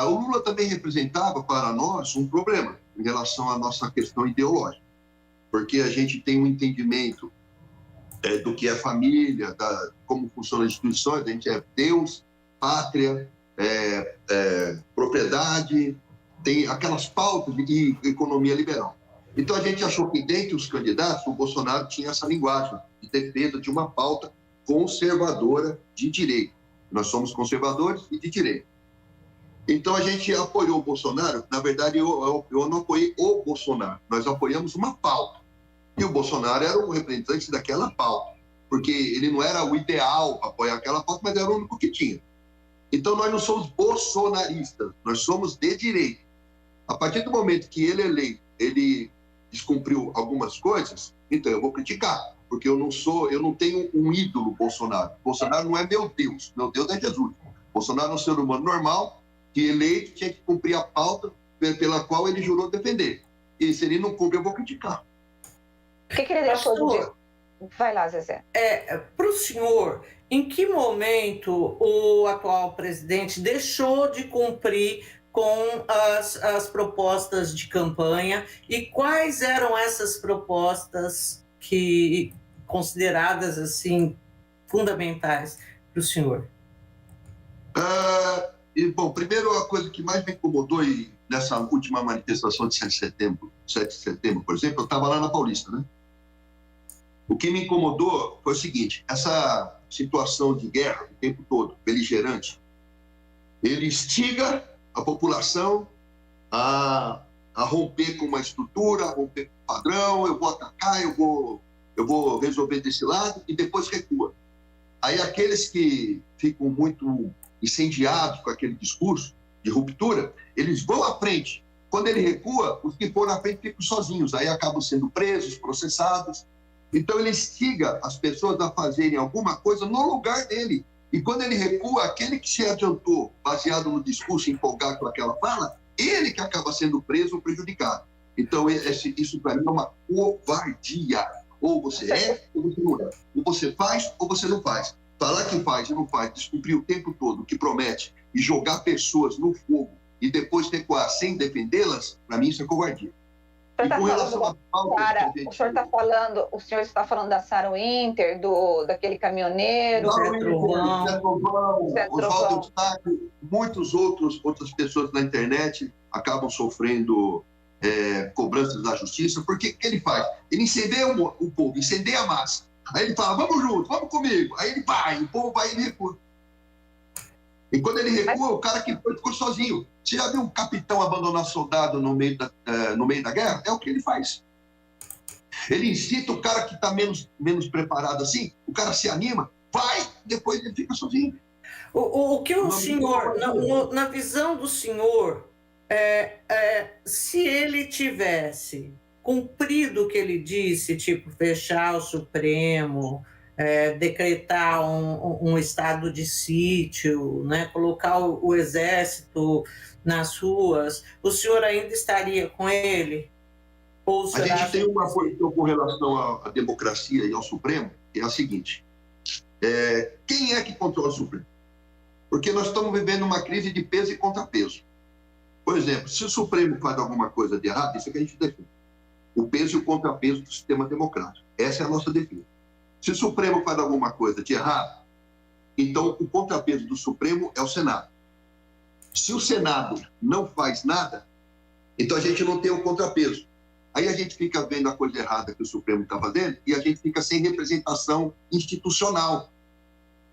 o Lula também representava para nós um problema em relação à nossa questão ideológica, porque a gente tem um entendimento do que é família, como funcionam as instituições, a gente é Deus, pátria, propriedade, tem aquelas pautas de economia liberal. Então a gente achou que dentre os candidatos o Bolsonaro tinha essa linguagem de defesa de uma pauta conservadora de direito. Nós somos conservadores e de direito. Então a gente apoiou o Bolsonaro. Na verdade, eu não apoiei o Bolsonaro, nós apoiamos uma pauta. E o Bolsonaro era o representante daquela pauta, porque ele não era o ideal para apoiar aquela pauta, mas era o único que tinha. Então nós não somos bolsonaristas, nós somos de direita. A partir do momento que ele é eleito, ele descumpriu algumas coisas, então eu vou criticar, porque eu não tenho um ídolo Bolsonaro. Bolsonaro não é meu Deus é Jesus. Bolsonaro é um ser humano normal, que eleito tinha que cumprir a pauta pela qual ele jurou defender. E se ele não cumpre, eu vou criticar. O que ele deixou de dizer? Vai lá, Zezé. Para o senhor, em que momento o atual presidente deixou de cumprir com as propostas de campanha e quais eram essas propostas que consideradas assim fundamentais para o senhor? Bom, primeiro a coisa que mais me incomodou nessa última manifestação de 7 de setembro, por exemplo, eu estava lá na Paulista, né? O que me incomodou foi o seguinte: essa situação de guerra o tempo todo, beligerante, ele instiga a população a romper com uma estrutura, a romper com um padrão, eu vou atacar, eu vou resolver desse lado, e depois recua. Aí aqueles que ficam muito incendiados com aquele discurso de ruptura, eles vão à frente. Quando ele recua, os que foram à frente ficam sozinhos, aí acabam sendo presos, processados. Então ele instiga as pessoas a fazerem alguma coisa no lugar dele. E quando ele recua, aquele que se adiantou, baseado no discurso empolgado com aquela fala, ele que acaba sendo preso ou prejudicado. Então isso para mim é uma covardia. Ou você é, ou você não é. Ou você faz, ou você não faz. Falar que faz e não faz, descumprir o tempo todo o que promete e jogar pessoas no fogo e depois recuar sem defendê-las, para mim isso é covardia. O senhor está falando da Sarah Winter, daquele caminhoneiro, Oswaldo Eustáquio, outras pessoas na internet acabam sofrendo cobranças da justiça, porque o que ele faz? Ele incendeia o povo, incendeia a massa. Aí ele fala, vamos junto, vamos comigo. Aí ele vai, o povo vai e ele recua. E quando ele recua, o cara que foi ficou sozinho. Você já viu um capitão abandonar soldado no meio da guerra? É o que ele faz. Ele incita o cara que está menos preparado assim, o cara se anima, vai, depois ele fica sozinho. O que o senhor, na visão do senhor, se ele tivesse cumprido o que ele disse, tipo fechar o Supremo, decretar um estado de sítio, né, colocar o exército nas ruas, o senhor ainda estaria com ele? Ou a gente tem uma posição com relação à democracia e ao Supremo, que é a seguinte: quem é que controla o Supremo? Porque nós estamos vivendo uma crise de peso e contrapeso. Por exemplo, se o Supremo faz alguma coisa de errado, isso é que a gente defende. O peso e o contrapeso do sistema democrático. Essa é a nossa defesa. Se o Supremo faz alguma coisa de errado, então o contrapeso do Supremo é o Senado. Se o Senado não faz nada, então a gente não tem o contrapeso. Aí a gente fica vendo a coisa errada que o Supremo está fazendo e a gente fica sem representação institucional.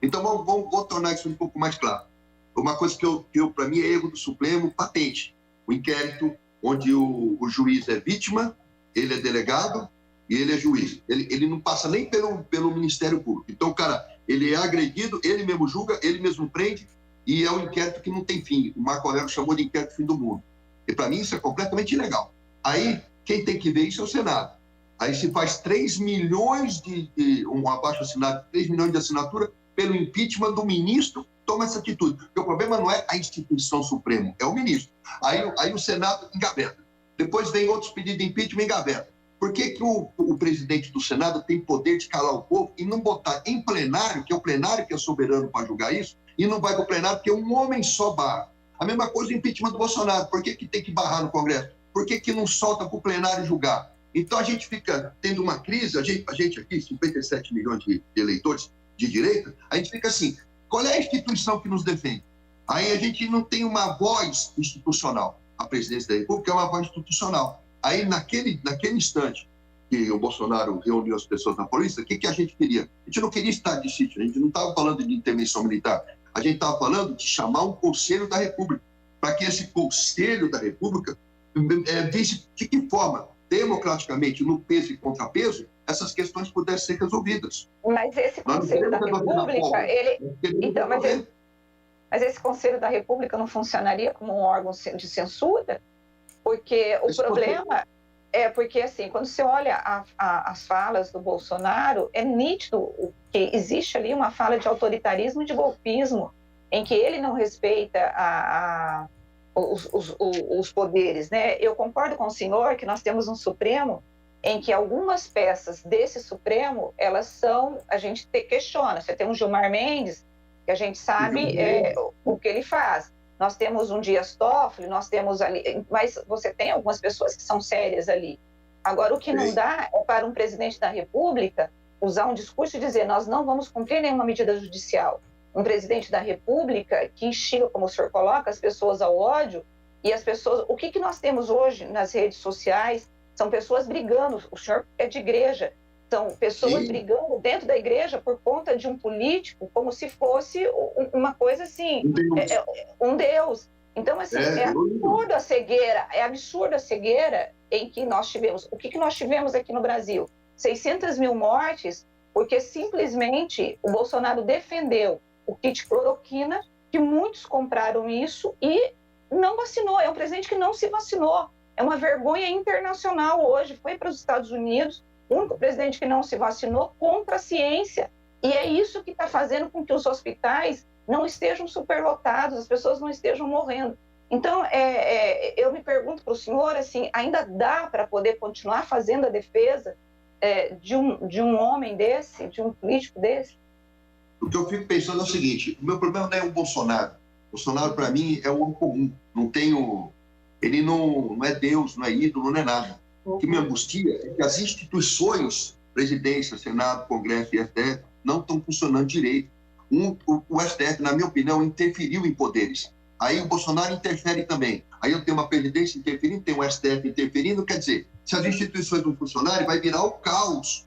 Então vou tornar isso um pouco mais claro. Uma coisa que para mim é erro do Supremo patente. O inquérito onde o juiz é vítima, ele é delegado e ele é juiz. Ele não passa nem pelo Ministério Público. Então o cara, ele é agredido, ele mesmo julga, ele mesmo prende, e é um inquérito que não tem fim. O Marco Aurélio chamou de inquérito fim do mundo. E para mim isso é completamente ilegal. Aí quem tem que ver isso é o Senado. Aí se faz 3 milhões um abaixo-assinado, 3 milhões de assinatura pelo impeachment do ministro, toma essa atitude. Porque o problema não é a instituição Supremo, é o ministro. Aí o Senado engaveta. Depois vem outros pedidos de impeachment e engaveta. Por que o presidente do Senado tem poder de calar o povo e não botar em plenário, que é o plenário que é soberano para julgar isso, e não vai para o plenário porque um homem só barra? A mesma coisa o impeachment do Bolsonaro. Por que tem que barrar no Congresso? Por que não solta para o plenário julgar? Então a gente fica tendo uma crise, a gente aqui, 57 milhões de eleitores de direita, a gente fica assim, qual é a instituição que nos defende? Aí a gente não tem uma voz institucional. A presidência da República é uma voz institucional. Aí naquele instante que o Bolsonaro reuniu as pessoas na polícia, o que a gente queria? A gente não queria estado de sítio, a gente não estava falando de intervenção militar, a gente estava falando de chamar um Conselho da República, para que esse Conselho da República visse de que forma, democraticamente, no peso e contrapeso, essas questões pudessem ser resolvidas. Mas esse Conselho da República, mas esse Conselho da República não funcionaria como um órgão de censura? Porque o problema é porque, assim, quando você olha as falas do Bolsonaro, é nítido que existe ali uma fala de autoritarismo e de golpismo, em que ele não respeita os poderes, né? Eu concordo com o senhor que nós temos um Supremo em que algumas peças desse Supremo, elas são, a gente questiona. Você tem um Gilmar Mendes, que a gente sabe o que ele faz. Nós temos um Dias Toffoli, nós temos ali, mas você tem algumas pessoas que são sérias ali. Agora, o que não dá é para um presidente da República usar um discurso e dizer nós não vamos cumprir nenhuma medida judicial. Um presidente da República que instiga, como o senhor coloca, as pessoas ao ódio, e as pessoas... O que nós temos hoje nas redes sociais são pessoas brigando, o senhor é de igreja, são pessoas brigando dentro da igreja por conta de um político, como se fosse uma coisa assim, um Deus. Então, assim, é absurda a cegueira em que nós tivemos. O que nós tivemos aqui no Brasil? 600 mil mortes, porque simplesmente o Bolsonaro defendeu o kit cloroquina, que muitos compraram isso e não vacinou. É um presidente que não se vacinou. É uma vergonha internacional hoje. Foi para os Estados Unidos, o único presidente que não se vacinou contra a ciência. E é isso que está fazendo com que os hospitais não estejam superlotados, as pessoas não estejam morrendo. Então, eu me pergunto para o senhor, assim, ainda dá para poder continuar fazendo a defesa de um homem desse, de um político desse? O que eu fico pensando é o seguinte, o meu problema não é o Bolsonaro. O Bolsonaro, para mim, é o homem comum. Ele não é Deus, não é ídolo, não é nada. O que me angustia é que as instituições, presidência, Senado, Congresso e STF, não estão funcionando direito. O STF, na minha opinião, interferiu em poderes. Aí o Bolsonaro interfere também. Aí eu tenho uma presidência interferindo, tenho um STF interferindo. Quer dizer, se as instituições não funcionarem, vai virar o caos.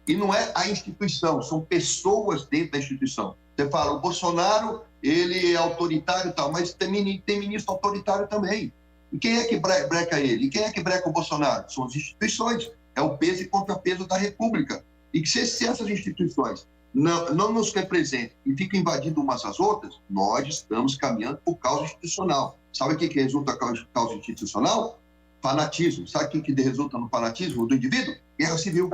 E não é a instituição, são pessoas dentro da instituição. Você fala, o Bolsonaro, ele é autoritário e tal, mas tem ministro autoritário também. E quem é que breca ele? E quem é que breca o Bolsonaro? São as instituições. É o peso e contrapeso da República. E que se essas instituições não nos representam e ficam invadindo umas às outras, nós estamos caminhando por causa institucional. Sabe o que resulta a causa institucional? Fanatismo. Sabe o que resulta no fanatismo do indivíduo? Guerra civil.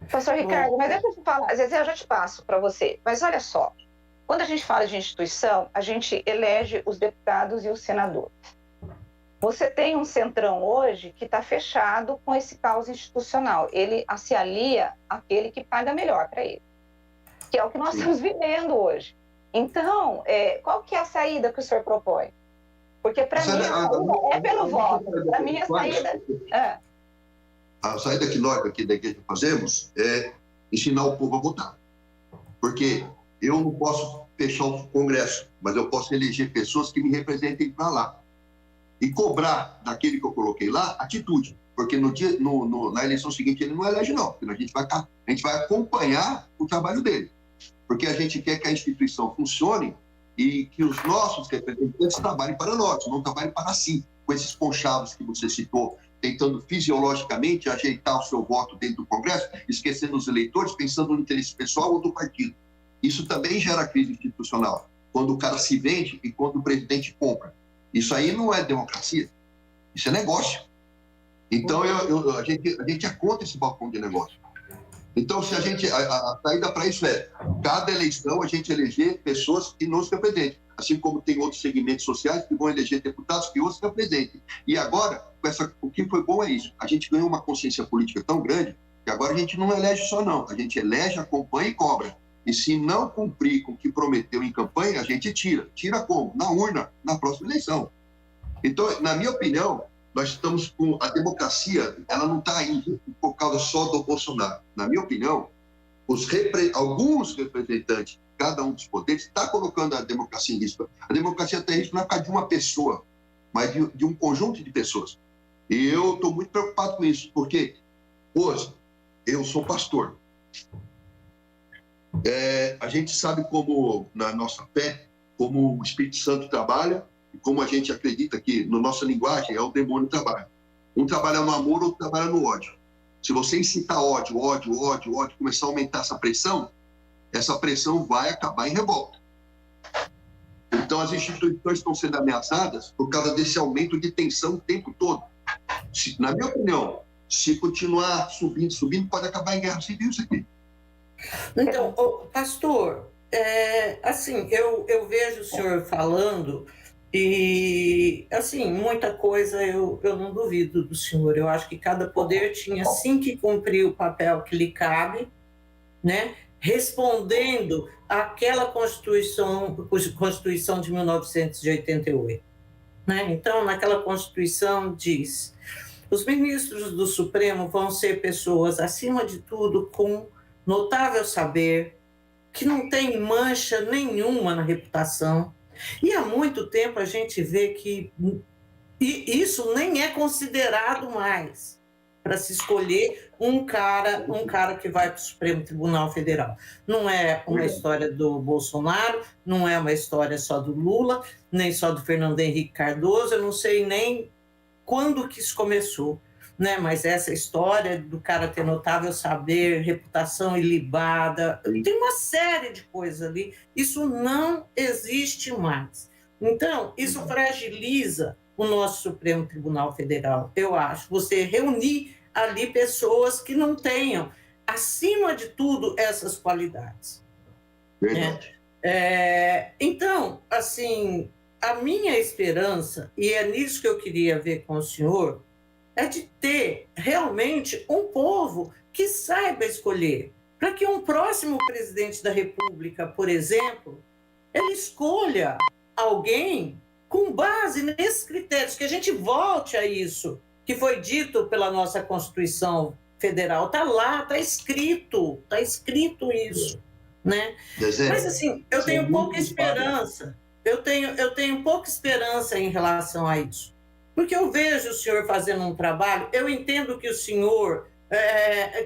Professor Ricardo, mas deixa eu te falar, às vezes eu já te passo para você, mas olha só, quando a gente fala de instituição, a gente elege os deputados e os senadores. Você tem um centrão hoje que está fechado com esse caos institucional. Ele se alia àquele que paga melhor para ele, que é o que nós estamos vivendo hoje. Então, qual que é a saída que o senhor propõe? Porque para mim a saída é pelo voto. Para mim a saída... A saída que nós aqui da igreja fazemos é ensinar o povo a votar. Porque eu não posso fechar o Congresso, mas eu posso eleger pessoas que me representem para lá. E cobrar daquele que eu coloquei lá atitude. Porque na eleição seguinte ele não elege, não. Porque a gente vai acompanhar o trabalho dele. Porque a gente quer que a instituição funcione e que os nossos representantes trabalhem para nós, não trabalhem para si, com esses conchavos que você citou, tentando fisiologicamente ajeitar o seu voto dentro do Congresso, esquecendo os eleitores, pensando no interesse pessoal ou do partido. Isso também gera crise institucional, quando o cara se vende e quando o presidente compra. Isso aí não é democracia, isso é negócio. Então, a gente é contra esse balcão de negócio. Então, a saída para isso é, cada eleição a gente eleger pessoas que nos representem, assim como tem outros segmentos sociais que vão eleger deputados que os representem. E agora, o que foi bom é isso, a gente ganhou uma consciência política tão grande que agora a gente não elege só não, a gente elege, acompanha e cobra. E se não cumprir com o que prometeu em campanha, a gente tira. Tira como? Na urna, na próxima eleição. Então, na minha opinião, nós estamos com a democracia, ela não está indo por causa só do Bolsonaro. Na minha opinião, alguns representantes, cada um dos poderes, está colocando a democracia em risco. A democracia está em risco não é por causa de uma pessoa, mas de um conjunto de pessoas. E eu estou muito preocupado com isso, porque hoje eu sou pastor. A gente sabe como, na nossa fé, como o Espírito Santo trabalha, e como a gente acredita que, na nossa linguagem, é o demônio que trabalha. Um trabalha no amor, outro trabalha no ódio. Se você incitar ódio, começar a aumentar essa pressão vai acabar em revolta. Então, as instituições estão sendo ameaçadas por causa desse aumento de tensão o tempo todo. Na minha opinião, se continuar subindo, pode acabar em guerra civil isso aqui. Então, pastor, assim, eu vejo o senhor falando E, assim, muita coisa eu não duvido do senhor. Eu acho que cada poder tinha sim que cumprir o papel que lhe cabe, né? Respondendo àquela Constituição de 1988. Né? Então, naquela Constituição diz: os ministros do Supremo vão ser pessoas, acima de tudo, com notável saber, que não tem mancha nenhuma na reputação. E há muito tempo a gente vê que isso nem é considerado mais para se escolher um cara que vai para o Supremo Tribunal Federal. Não é uma história do Bolsonaro, não é uma história só do Lula, nem só do Fernando Henrique Cardoso, eu não sei nem quando que isso começou, né? Mas essa história do cara ter notável saber, reputação ilibada, tem uma série de coisas ali, isso não existe mais. Então, isso fragiliza o nosso Supremo Tribunal Federal, eu acho. Você reunir ali pessoas que não tenham, acima de tudo, essas qualidades. Verdade. Então, assim, a minha esperança, e é nisso que eu queria ver com o senhor, é de ter realmente um povo que saiba escolher, para que um próximo presidente da República, por exemplo, ele escolha alguém com base nesses critérios, que a gente volte a isso, que foi dito pela nossa Constituição Federal. Está lá, está escrito isso, né? Mas, assim, eu tenho pouca esperança, eu tenho pouca esperança em relação a isso, porque eu vejo o senhor fazendo um trabalho, eu entendo que o senhor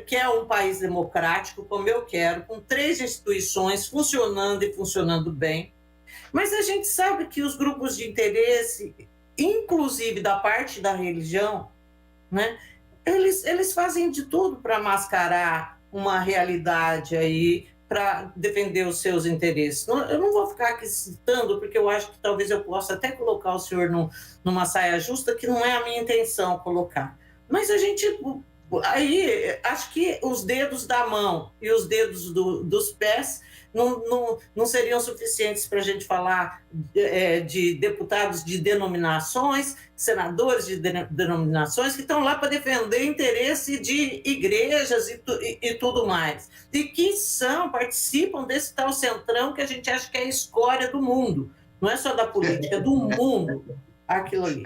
quer um país democrático, como eu quero, com 3 instituições funcionando e funcionando bem, mas a gente sabe que os grupos de interesse, inclusive da parte da religião, né, eles fazem de tudo para mascarar uma realidade aí, para defender os seus interesses. Eu não vou ficar aqui citando, porque eu acho que talvez eu possa até colocar o senhor numa saia justa, que não é a minha intenção colocar. Mas a gente... Aí, acho que os dedos da mão e os dedos dos pés não seriam suficientes para a gente falar de deputados de denominações, senadores de denominações que estão lá para defender interesse de igrejas e tudo mais. E que participam desse tal centrão que a gente acha que é a escória do mundo. Não é só da política, é do mundo, aquilo ali.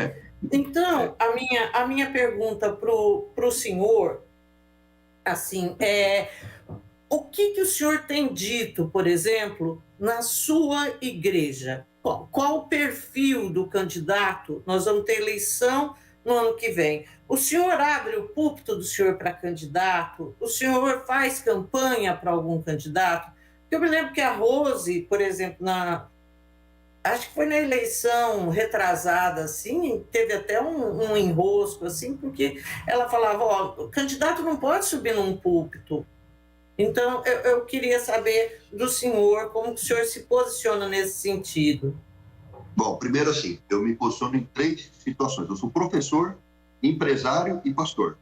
Então, a minha pergunta para o senhor, assim, o que o senhor tem dito, por exemplo, na sua igreja? Qual o perfil do candidato? Nós vamos ter eleição no ano que vem. O senhor abre o púlpito do senhor para candidato? O senhor faz campanha para algum candidato? Eu me lembro que a Rose, por exemplo, acho que foi na eleição retrasada, assim, teve até um enrosco, assim, porque ela falava, o candidato não pode subir num púlpito. Então, eu queria saber do senhor, como o senhor se posiciona nesse sentido. Bom, primeiro assim, eu me posiciono em 3 situações. Eu sou professor, empresário e pastor.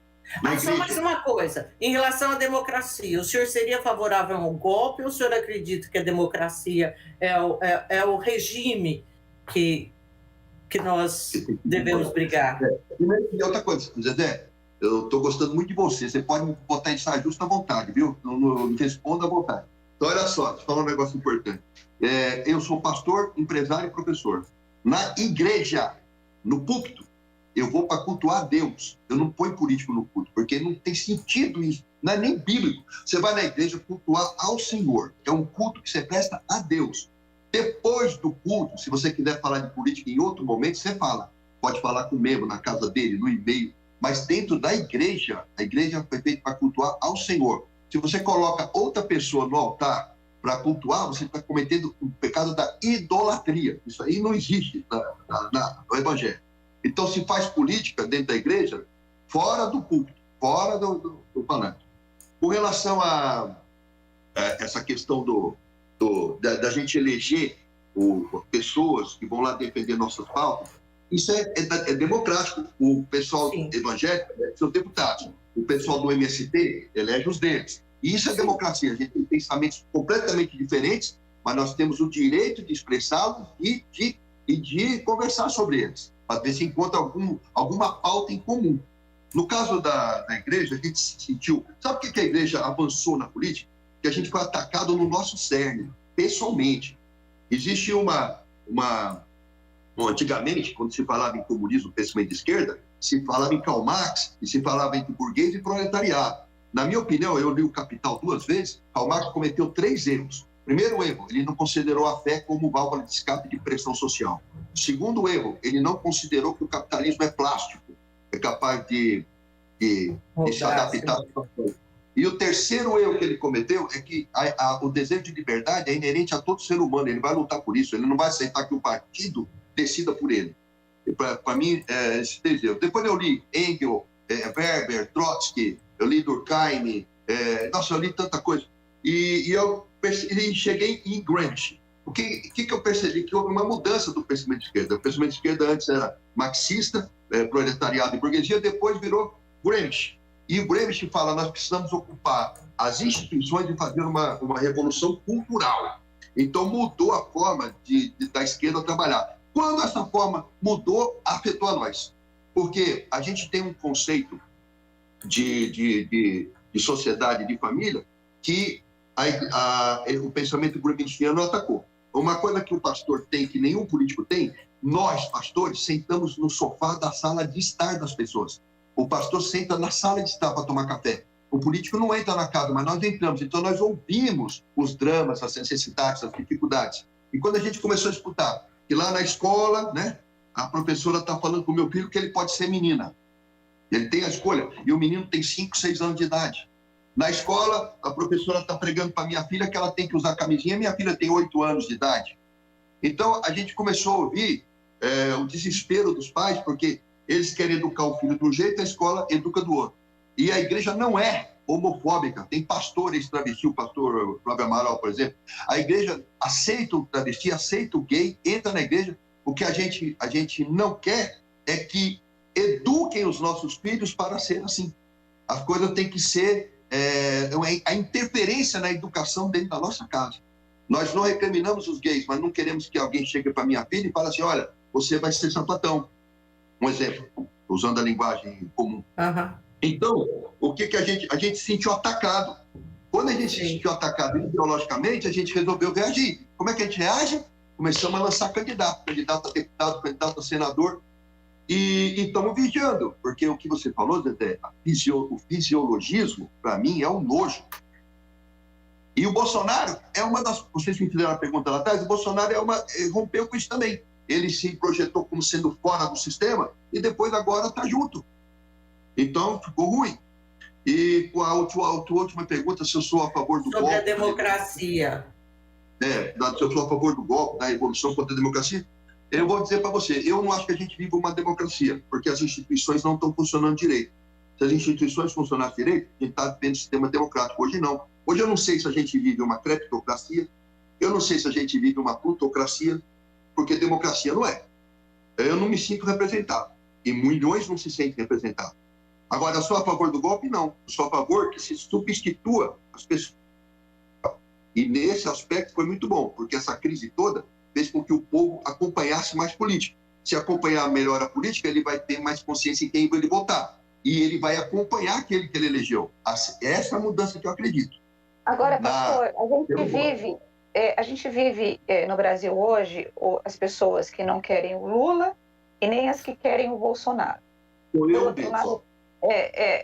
Só mais uma coisa, em relação à democracia, o senhor seria favorável ao golpe ou o senhor acredita que a democracia é o regime que nós devemos brigar? E outra coisa, Zezé, eu estou gostando muito de você, você pode me botar em saia justa à vontade, viu? Não responda à vontade. Então, olha só, deixa eu falar um negócio importante. Eu sou pastor, empresário e professor. Na igreja, no púlpito, eu vou para cultuar a Deus. Eu não ponho político no culto, porque não tem sentido isso. Não é nem bíblico. Você vai na igreja cultuar ao Senhor. É um culto que você presta a Deus. Depois do culto, se você quiser falar de política em outro momento, você fala. Pode falar com o membro na casa dele, no e-mail. Mas dentro da igreja, a igreja foi feita para cultuar ao Senhor. Se você coloca outra pessoa no altar para cultuar, você está cometendo o pecado da idolatria. Isso aí não existe no Evangelho. Então, se faz política dentro da igreja, fora do púlpito, fora do palanque. Com relação a essa questão da gente eleger pessoas que vão lá defender nossas pautas, isso é democrático. O pessoal evangélico elege seus deputados. O pessoal do MST elege os deles. E isso é democracia. A gente tem pensamentos completamente diferentes, mas nós temos o direito de expressá-los e de e de conversar sobre eles, para ver se encontra alguma pauta em comum. No caso da igreja, a gente se sentiu... Sabe por que a igreja avançou na política? Que a gente foi atacado no nosso cerne, pessoalmente. Existe antigamente, quando se falava em comunismo, pensamento de esquerda, se falava em Karl Marx e se falava entre burguês e proletariado. Na minha opinião, eu li o Capital 2 vezes, Karl Marx cometeu 3 erros. Primeiro erro, ele não considerou a fé como válvula de escape de pressão social. Segundo erro, ele não considerou que o capitalismo é plástico, é capaz de se adaptar. E o terceiro erro que ele cometeu é que o desejo de liberdade é inerente a todo ser humano, ele vai lutar por isso, ele não vai aceitar que o partido decida por ele. Para mim, esses 3 erros. Depois eu li Engels, Weber, Trotsky, eu li Durkheim, eu li tanta coisa. E eu cheguei em Gramsci. O que eu percebi? Que houve uma mudança do pensamento de esquerda. O pensamento de esquerda antes era marxista, proletariado e burguesia, depois virou Gramsci. E o Gramsci fala, nós precisamos ocupar as instituições e fazer uma revolução cultural. Então mudou a forma da esquerda trabalhar. Quando essa forma mudou, afetou a nós. Porque a gente tem um conceito de sociedade, de família, que o pensamento gramsciano atacou. Uma coisa que o pastor tem, que nenhum político tem, nós, pastores, sentamos no sofá da sala de estar das pessoas. O pastor senta na sala de estar para tomar café. O político não entra na casa, mas nós entramos. Então, nós ouvimos os dramas, as necessidades, as dificuldades. E quando a gente começou a escutar que lá na escola, né, a professora está falando com o meu filho que ele pode ser menina. Ele tem a escolha. E o menino tem 5, 6 anos de idade. Na escola, a professora está pregando para minha filha que ela tem que usar camisinha. Minha filha tem 8 anos de idade. Então, a gente começou a ouvir o desespero dos pais, porque eles querem educar o filho de um jeito, a escola educa do outro. E a igreja não é homofóbica. Tem pastores travesti, o pastor Flávio Amaral, por exemplo. A igreja aceita o travesti, aceita o gay, entra na igreja. O que a gente não quer é que eduquem os nossos filhos para ser assim. As coisas têm que ser a interferência na educação dentro da nossa casa. Nós não recriminamos os gays, mas não queremos que alguém chegue para minha filha e fale assim, olha, você vai ser sapatão. Um exemplo, usando a linguagem comum. Uhum. Então, o que a gente se sentiu atacado. Quando a gente se sentiu atacado ideologicamente, a gente resolveu reagir. Como é que a gente reage? Começamos a lançar candidato a deputado, candidato a senador, e estamos vigiando, porque o que você falou, Zé, o fisiologismo, para mim, é um nojo. E o Bolsonaro é uma das... Vocês me fizeram a pergunta lá atrás, o Bolsonaro rompeu com isso também. Ele se projetou como sendo fora do sistema e depois agora está junto. Então, ficou ruim. E a última pergunta, se eu sou a favor do golpe... Sobre a democracia. Se eu sou a favor do golpe, da revolução contra a democracia, eu vou dizer para você, eu não acho que a gente vive uma democracia, porque as instituições não estão funcionando direito. Se as instituições funcionassem direito, a gente está vivendo sistema democrático. Hoje não. Hoje eu não sei se a gente vive uma creptocracia, eu não sei se a gente vive uma plutocracia, porque democracia não é. Eu não me sinto representado. E milhões não se sentem representados. Agora, eu sou a favor do golpe? Não. Eu sou a favor que se substitua as pessoas. E nesse aspecto foi muito bom, porque essa crise toda fez com que o povo acompanhasse mais política. Se acompanhar melhor a política, ele vai ter mais consciência em quem ele votar. E ele vai acompanhar aquele que ele elegeu. Essa é a mudança que eu acredito. Agora, pastor, a gente vive no Brasil hoje as pessoas que não querem o Lula e nem as que querem o Bolsonaro. Por outro lado,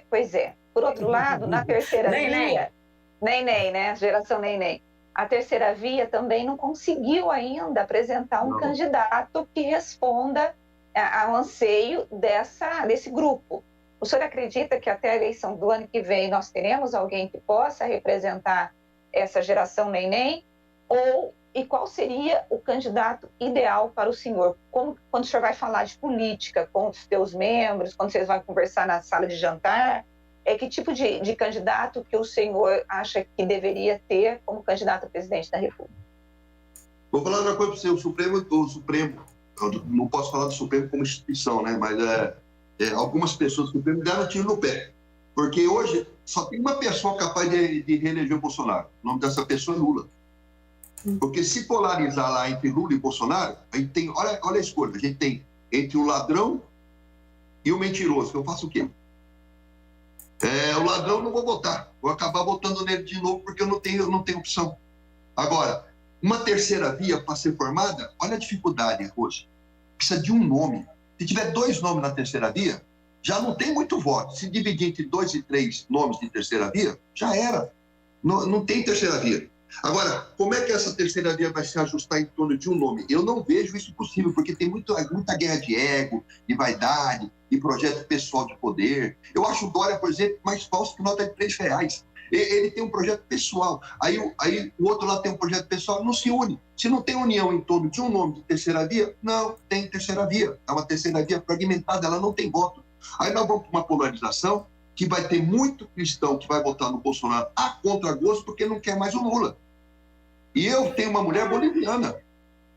pois é. Por outro lado, na terceira via... Nem, né? Geração nem. A terceira via também não conseguiu ainda apresentar um candidato que responda ao anseio desse grupo. O senhor acredita que até a eleição do ano que vem nós teremos alguém que possa representar essa geração nem? E qual seria o candidato ideal para o senhor? Quando o senhor vai falar de política com os seus membros, quando vocês vão conversar na sala de jantar, que tipo de candidato que o senhor acha que deveria ter como candidato a presidente da República? Vou falar uma coisa para você, o Supremo, eu não posso falar do Supremo como instituição, né? Mas algumas pessoas do Supremo deram tiro no pé. Porque hoje só tem uma pessoa capaz de reeleger o Bolsonaro. O nome dessa pessoa é Lula. Porque se polarizar lá entre Lula e Bolsonaro, a gente tem, olha a escolha, a gente tem entre o ladrão e o mentiroso. Eu faço o quê? O ladrão não vou votar, vou acabar votando nele de novo porque eu não tenho opção. Agora, uma terceira via para ser formada, olha a dificuldade hoje. Precisa de um nome. Se tiver 2 nomes na terceira via, já não tem muito voto. Se dividir entre 2 e 3 nomes de terceira via, já era. Não tem terceira via. Agora, como é que essa terceira via vai se ajustar em torno de um nome? Eu não vejo isso possível, porque tem muita guerra de ego, de vaidade, de projeto pessoal de poder. Eu acho o Dória, por exemplo, mais falso que nota de R$3. Ele tem um projeto pessoal. Aí o outro lá tem um projeto pessoal, não se une. Se não tem união em torno de um nome de terceira via, não tem terceira via. É uma terceira via fragmentada, ela não tem voto. Aí nós vamos para uma polarização que vai ter muito cristão que vai votar no Bolsonaro a contragosto porque não quer mais o Lula. E eu tenho uma mulher boliviana.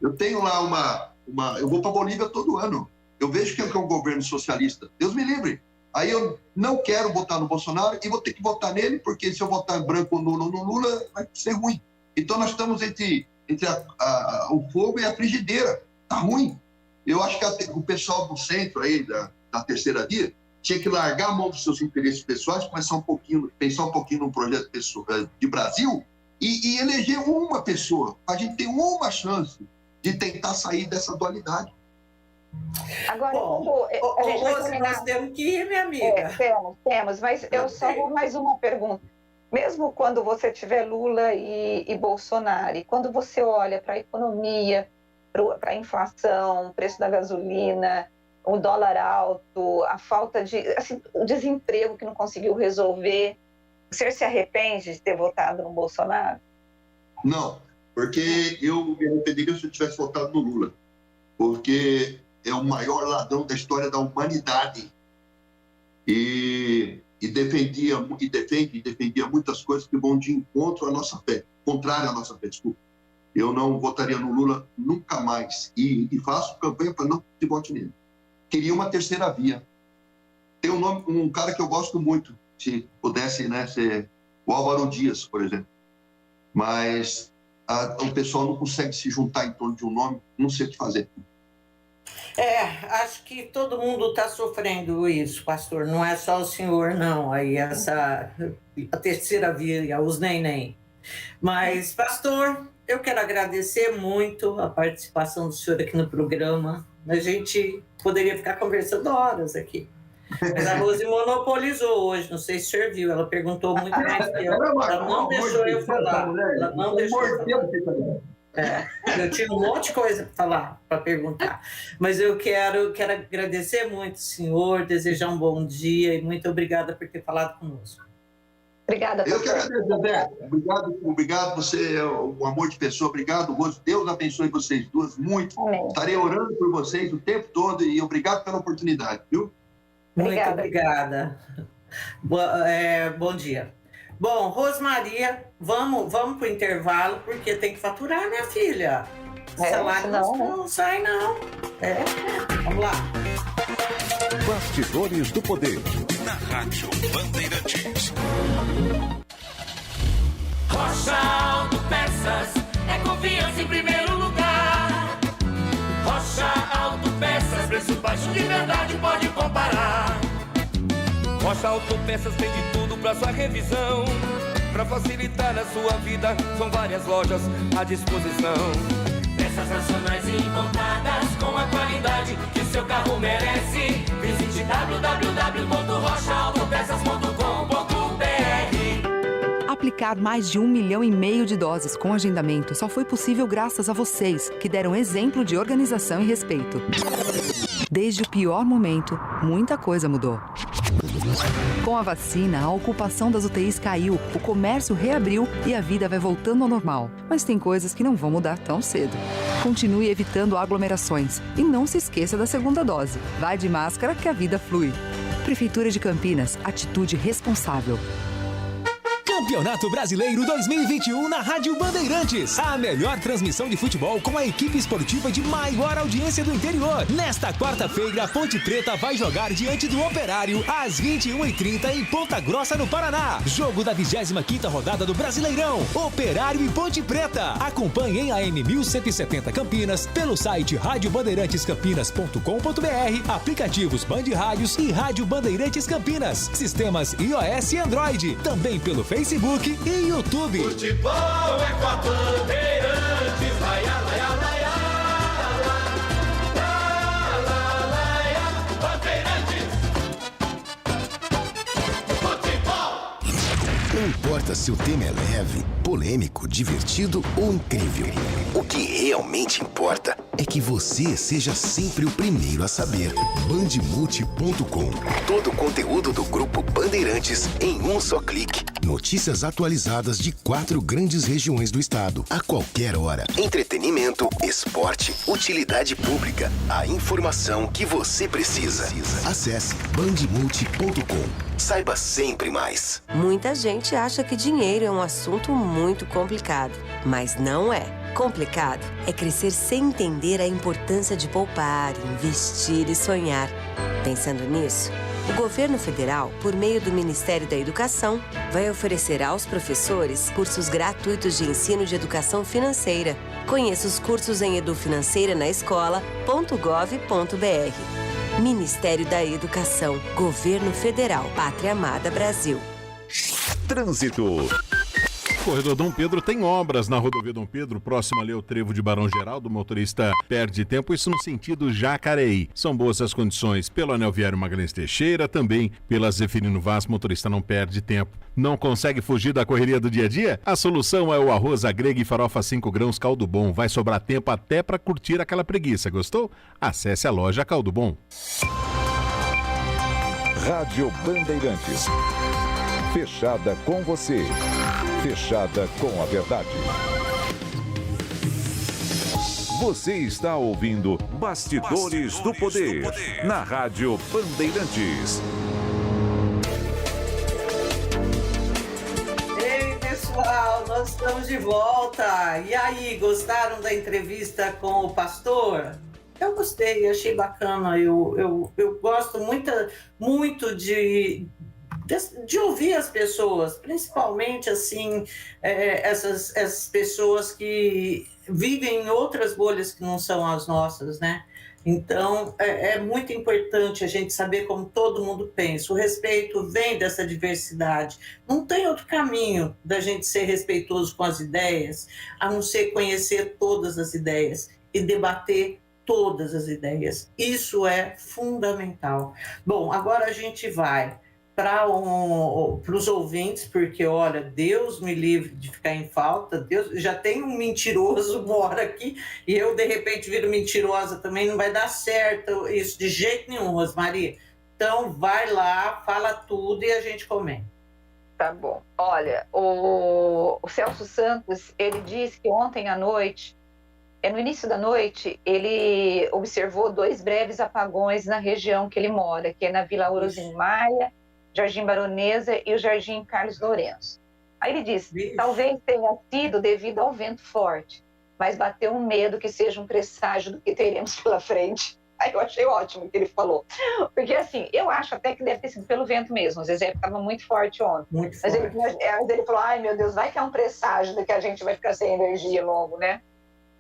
Eu tenho lá eu vou para a Bolívia todo ano. Eu vejo que é um governo socialista. Deus me livre. Aí eu não quero votar no Bolsonaro e vou ter que votar nele, porque se eu votar branco ou nulo no Lula, vai ser ruim. Então nós estamos entre o fogo e a frigideira. Está ruim. Eu acho que o pessoal do centro aí, da terceira via, tinha que largar a mão dos seus interesses pessoais, pensar um pouquinho no projeto de Brasil e eleger uma pessoa, para a gente ter uma chance de tentar sair dessa dualidade. Agora, nós temos que ir, minha amiga. Temos, mas eu só vou mais uma pergunta. Mesmo quando você tiver Lula e Bolsonaro, e quando você olha para a economia, para a inflação, o preço da gasolina, o dólar alto, a falta de... Assim, o desemprego que não conseguiu resolver, você se arrepende de ter votado no Bolsonaro? Não, porque eu me arrependeria se eu tivesse votado no Lula. Porque é o maior ladrão da história da humanidade. E defendia muitas coisas que vão de encontro à nossa fé, contrário à nossa fé, desculpa. Eu não votaria no Lula nunca mais. E faço campanha para não se vote nele. Queria uma terceira via. Tem um cara que eu gosto muito, se pudesse, né, ser o Álvaro Dias, por exemplo. Mas o pessoal não consegue se juntar em torno de um nome, não sei o que fazer. Acho que todo mundo está sofrendo isso, pastor. Não é só o senhor, não. Aí a terceira via, os nem. Mas, pastor, eu quero agradecer muito a participação do senhor aqui no programa. A gente poderia ficar conversando horas aqui. Mas a Rose monopolizou hoje, não sei se serviu. Ela perguntou muito mais que eu. Ela não deixou eu falar. Ela não deixou eu falar. Eu tinha um monte de coisa para falar, para perguntar. Mas eu quero agradecer muito o senhor, desejar um bom dia e muito obrigada por ter falado conosco. Obrigada, eu que agradeço, André. Obrigado, você é um amor de pessoa. Obrigado, Rose. Deus abençoe vocês duas muito. Amém. Estarei orando por vocês o tempo todo e obrigado pela oportunidade, viu? Muito obrigada. Bom dia. Bom, Rosmaria, vamos para o intervalo, porque tem que faturar, minha filha. O salário não sai, não. Vamos lá. Bastidores do Poder, na Rádio Bandeirantes. Rocha Autopeças é confiança em primeiro lugar. Rocha Autopeças, preço baixo de verdade, pode comparar. Rocha Autopeças tem de tudo pra sua revisão. Pra facilitar a sua vida, são várias lojas à disposição. Peças nacionais e importadas com a qualidade que seu carro merece. Visite www.rochaautopesas.com.br. Aplicar mais de 1,5 milhão de doses com agendamento só foi possível graças a vocês, que deram exemplo de organização e respeito. Desde o pior momento, muita coisa mudou. Com a vacina, a ocupação das UTIs caiu, o comércio reabriu e a vida vai voltando ao normal. Mas tem coisas que não vão mudar tão cedo. Continue evitando aglomerações e não se esqueça da segunda dose. Vai de máscara que a vida flui. Prefeitura de Campinas, atitude responsável. Campeonato Brasileiro 2021 na Rádio Bandeirantes. A melhor transmissão de futebol com a equipe esportiva de maior audiência do interior. Nesta quarta-feira, a Ponte Preta vai jogar diante do Operário às 21h30 em Ponta Grossa, no Paraná. Jogo da 25ª rodada do Brasileirão. Operário e Ponte Preta. Acompanhe em AM 1170 Campinas, pelo site radiobandeirantescampinas.com.br, aplicativos Band Rádios e Rádio Bandeirantes Campinas, sistemas iOS e Android, também pelo Facebook e YouTube. Futebol é com a Bandeirantes, laia, laia, laia, laia, laia, Bandeirantes. Futebol. Não importa se o tema é leve, polêmico, divertido ou incrível. O que realmente importa é que você seja sempre o primeiro a saber. Bandemulti.com. Todo o conteúdo do Grupo Bandeirantes em um só clique. Notícias atualizadas de 4 grandes regiões do estado, a qualquer hora. Entretenimento, esporte, utilidade pública. A informação que você precisa. Acesse bandemulti.com. Saiba sempre mais. Muita gente acha que dinheiro é um assunto muito complicado, mas não é. Complicado é crescer sem entender a importância de poupar, investir e sonhar. Pensando nisso, o governo federal, por meio do Ministério da Educação, vai oferecer aos professores cursos gratuitos de ensino de educação financeira. Conheça os cursos em edufinanceiranaescola.gov.br. Ministério da Educação, Governo Federal, Pátria Amada Brasil. Trânsito. Corredor Dom Pedro tem obras na rodovia Dom Pedro, próximo ali ao trevo de Barão Geraldo. O motorista perde tempo, isso no sentido Jacareí. São boas as condições pelo Anel Viário Magalhães Teixeira, também pela Zeferino Vaz. O motorista não perde tempo. Não consegue fugir da correria do dia a dia? A solução é o arroz agregue e farofa 5 grãos Caldo Bom. Vai sobrar tempo até para curtir aquela preguiça. Gostou? Acesse a loja Caldo Bom. Rádio Bandeirantes. Fechada com você. Fechada com a verdade. Você está ouvindo Bastidores do Poder, na Rádio Bandeirantes. Ei, pessoal, nós estamos de volta. E aí, gostaram da entrevista com o pastor? Eu gostei, achei bacana. Eu gosto muito de ouvir as pessoas, principalmente assim, essas pessoas que vivem em outras bolhas que não são as nossas, né? Então, é muito importante a gente saber como todo mundo pensa. O respeito vem dessa diversidade. Não tem outro caminho da gente ser respeitoso com as ideias, a não ser conhecer todas as ideias e debater todas as ideias. Isso é fundamental. Bom, agora a gente vai para os ouvintes, porque, olha, Deus me livre de ficar em falta. Deus, já tem um mentiroso mora aqui, e eu, de repente, viro mentirosa também, não vai dar certo isso de jeito nenhum, Rosmarie. Então, vai lá, fala tudo e a gente comenta. Tá bom. Olha, o Celso Santos, ele disse que ontem à noite, no início da noite, ele observou 2 breves apagões na região que ele mora, que é na Vila Orozim Maia, Jardim Baronesa e o Jardim Carlos Lourenço. Aí ele disse, talvez tenha sido devido ao vento forte, mas bateu um medo que seja um presságio do que teremos pela frente. Aí eu achei ótimo o que ele falou. Porque assim, eu acho até que deve ter sido pelo vento mesmo. O Zezé estava muito forte ontem. Mas ele falou, ai meu Deus, vai que é um presságio de que a gente vai ficar sem energia logo, né?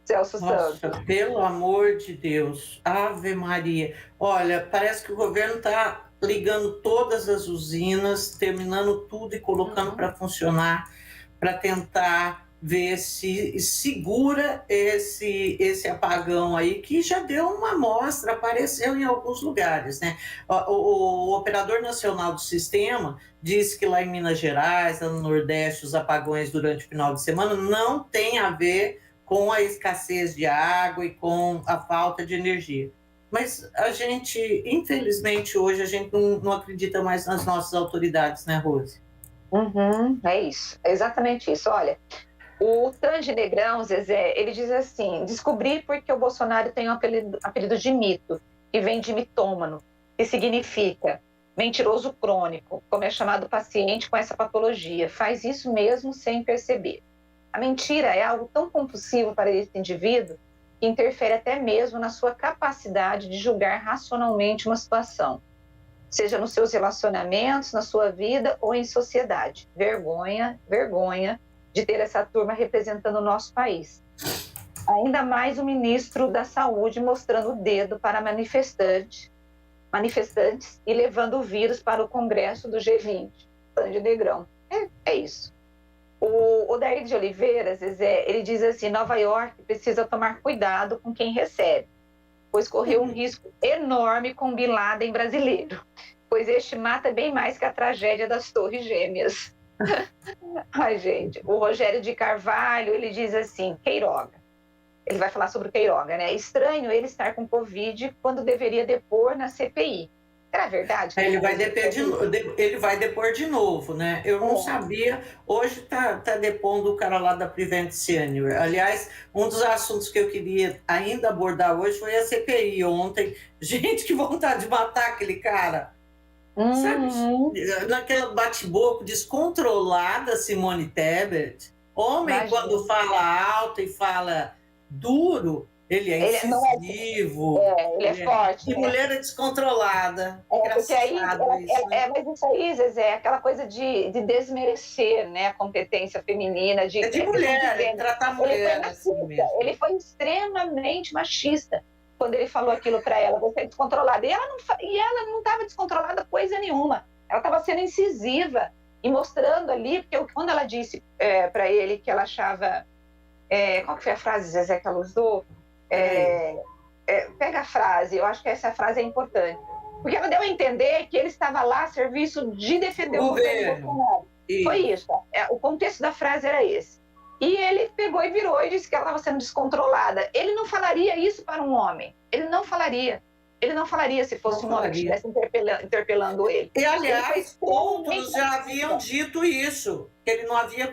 Celso Santos. Pelo amor de Deus, Ave Maria. Olha, parece que o governo está ligando todas as usinas, terminando tudo e colocando para funcionar, para tentar ver se segura esse apagão aí, que já deu uma amostra, apareceu em alguns lugares, né? O Operador Nacional do Sistema disse que lá em Minas Gerais, lá no Nordeste, os apagões durante o final de semana não tem a ver com a escassez de água e com a falta de energia. Mas a gente, infelizmente, hoje a gente não acredita mais nas nossas autoridades, né, Rose? É isso, é exatamente isso. Olha, o Tange Negrão, Zezé, ele diz assim, descobri porque o Bolsonaro tem um apelido de mito, que vem de mitômano, que significa mentiroso crônico, como é chamado o paciente com essa patologia. Faz isso mesmo sem perceber. A mentira é algo tão compulsivo para esse indivíduo que interfere até mesmo na sua capacidade de julgar racionalmente uma situação, seja nos seus relacionamentos, na sua vida ou em sociedade. Vergonha de ter essa turma representando o nosso país. Ainda mais o ministro da Saúde mostrando o dedo para manifestantes e levando o vírus para o Congresso do G20. Bande Negrão. É isso. O Odair de Oliveira, Zezé, ele diz assim: Nova York precisa tomar cuidado com quem recebe, pois correu um risco enorme com Bin Laden brasileiro, pois este mata bem mais que a tragédia das Torres Gêmeas. Ai, gente. O Rogério de Carvalho, ele diz assim: Queiroga. Ele vai falar sobre o Queiroga, né? Estranho ele estar com Covid quando deveria depor na CPI. Será verdade? Ele vai depor de novo, né? Eu não sabia. Hoje tá depondo o cara lá da Prevent Senior. Aliás, um dos assuntos que eu queria ainda abordar hoje foi a CPI ontem. Gente, que vontade de matar aquele cara. Sabe? Naquela bate-boco descontrolada, Simone Tebet. Homem, quando fala alto e fala duro, ele é incisivo. Ele é forte. E mulher é descontrolada. Porque aí, mas isso aí, Zezé, é aquela coisa de desmerecer, né, a competência feminina. É de mulher, tratar a mulher assim mesmo. Ele foi extremamente machista quando ele falou aquilo para ela: você é descontrolada. E ela não estava descontrolada coisa nenhuma. Ela estava sendo incisiva e mostrando ali, porque quando ela disse para ele que ela achava... qual que foi a frase, Zezé, que ela usou? Pega a frase, eu acho que essa frase é importante. Porque ela deu a entender que ele estava lá a serviço de defender o governo Bolsonaro. Foi isso. O contexto da frase era esse. E ele pegou e virou e disse que ela estava sendo descontrolada. Ele não falaria isso para um homem. Ele não falaria. Ele não falaria se fosse um homem que estivesse interpelando ele. E, aliás, outros já haviam dito isso, que ele não havia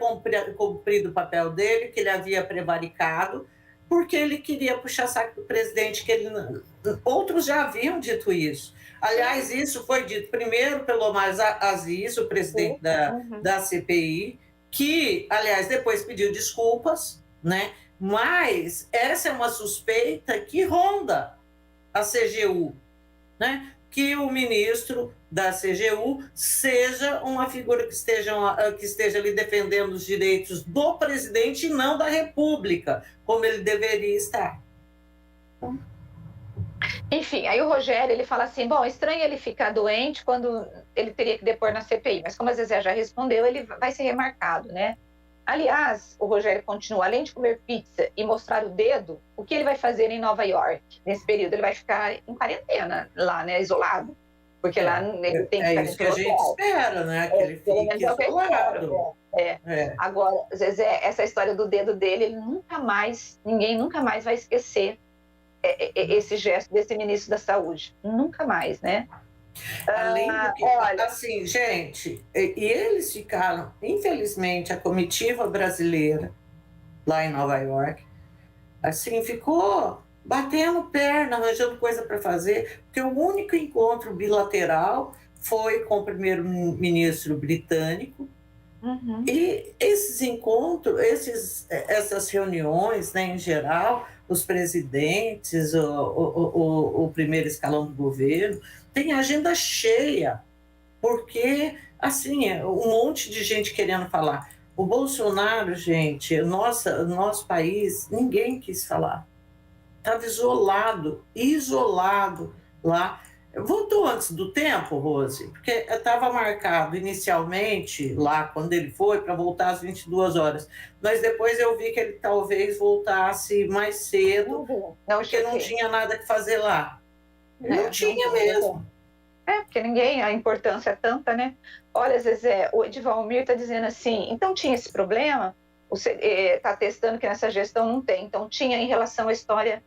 cumprido o papel dele, que ele havia prevaricado, porque ele queria puxar saco do presidente, que ele não... Outros já haviam dito isso. Aliás, isso foi dito primeiro pelo Omar Aziz, o presidente da CPI, que, aliás, depois pediu desculpas, né? Mas essa é uma suspeita que ronda a CGU, né? Que o ministro da CGU seja uma figura que esteja ali defendendo os direitos do presidente e não da República, como ele deveria estar. Enfim, aí o Rogério, ele fala assim: bom, estranho ele ficar doente quando ele teria que depor na CPI, mas como a Zezé já respondeu, ele vai ser remarcado, né? Aliás, o Rogério continua: além de comer pizza e mostrar o dedo, o que ele vai fazer em Nova York nesse período? Ele vai ficar em quarentena lá, né, isolado, porque lá ele tem que ficar isso que a gente espera, né, que ele fique isolado. Agora, Zezé, essa história do dedo dele, ninguém nunca mais vai esquecer esse gesto desse ministro da Saúde. Nunca mais, né? Além do que, assim, gente, e eles ficaram, infelizmente, a comitiva brasileira lá em Nova York, assim, ficou batendo perna, arranjando coisa para fazer, porque o único encontro bilateral foi com o primeiro-ministro britânico. E esses encontros, essas reuniões, né, em geral, os presidentes, o primeiro escalão do governo, tem agenda cheia, porque, assim, um monte de gente querendo falar. O Bolsonaro, gente, nosso país, ninguém quis falar. Estava isolado lá. Voltou antes do tempo, Rose, porque estava marcado inicialmente, lá quando ele foi, para voltar às 22 horas. Mas depois eu vi que ele talvez voltasse mais cedo, porque não tinha nada que fazer lá. Não tinha mesmo. Porque a importância é tanta, né? Olha, Zezé, o Edivalmir está dizendo assim: então tinha esse problema? Você está testando que nessa gestão não tem. Então tinha em relação à história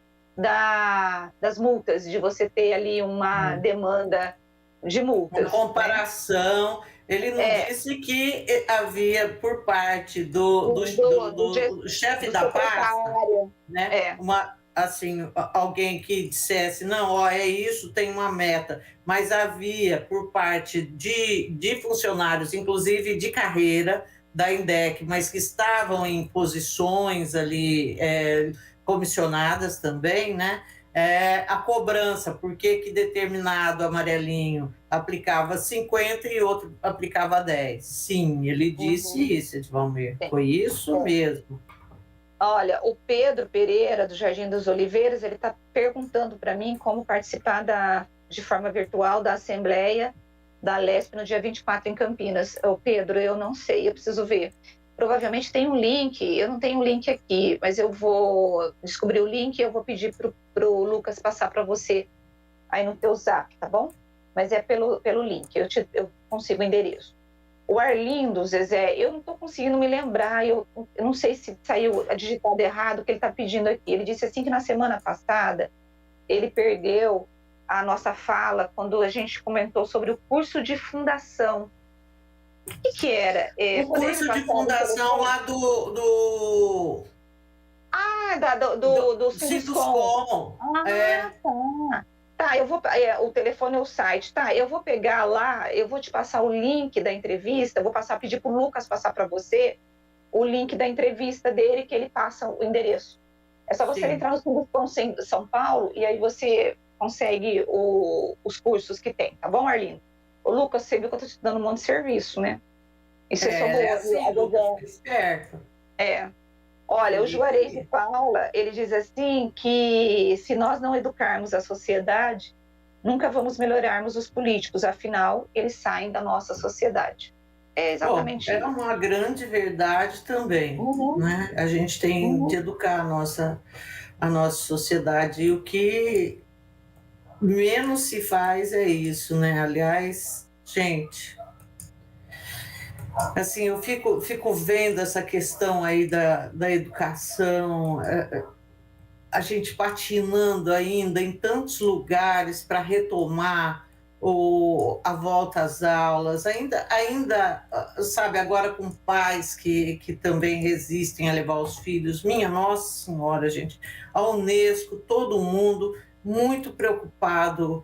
das multas, de você ter ali uma demanda de multas. Uma comparação. Ele não disse que havia, por parte do chefe da pasta, né, assim, alguém que dissesse, não, ó, é isso, tem uma meta, mas havia por parte de funcionários, inclusive de carreira da INDEC, mas que estavam em posições ali comissionadas também, né? A cobrança, por que determinado amarelinho aplicava 50 e outro aplicava 10. Sim, ele disse isso, Edvalmir, foi isso mesmo. Olha, o Pedro Pereira, do Jardim dos Oliveiras, ele está perguntando para mim como participar de forma virtual da Assembleia da LESP no dia 24 em Campinas. Pedro, eu não sei, eu preciso ver. Provavelmente tem um link, eu não tenho o link aqui, mas eu vou descobrir o link e eu vou pedir para o Lucas passar para você aí no teu zap, tá bom? Mas é pelo link, eu consigo o endereço. O Arlindo, Zezé, eu não estou conseguindo me lembrar, eu não sei se saiu digitado errado o que ele está pedindo aqui. Ele disse assim que na semana passada ele perdeu a nossa fala quando a gente comentou sobre o curso de fundação. O que era? O curso de fundação lá do Sinduscom. Tá, eu vou. O telefone é o site. Tá, eu vou pegar lá, eu vou te passar o link da entrevista, vou pedir para o Lucas passar para você o link da entrevista dele, que ele passa o endereço. É só você entrar no Sinduscom São Paulo e aí você consegue os cursos que tem, tá bom, Arlindo? Ô, Lucas, você viu que eu estou te dando um monte de serviço, né? Isso é só boa. Esperto. Olha, o Juarez de Paula, ele diz assim que se nós não educarmos a sociedade, nunca vamos melhorarmos os políticos, afinal, eles saem da nossa sociedade. É exatamente isso. É uma grande verdade também, né? A gente tem de educar a nossa sociedade, e o que menos se faz é isso, né? Aliás, gente... Assim, eu fico vendo essa questão aí da educação, a gente patinando ainda em tantos lugares para retomar a volta às aulas, ainda, sabe, agora com pais que também resistem a levar os filhos. Minha Nossa Senhora, gente, a Unesco, todo mundo muito preocupado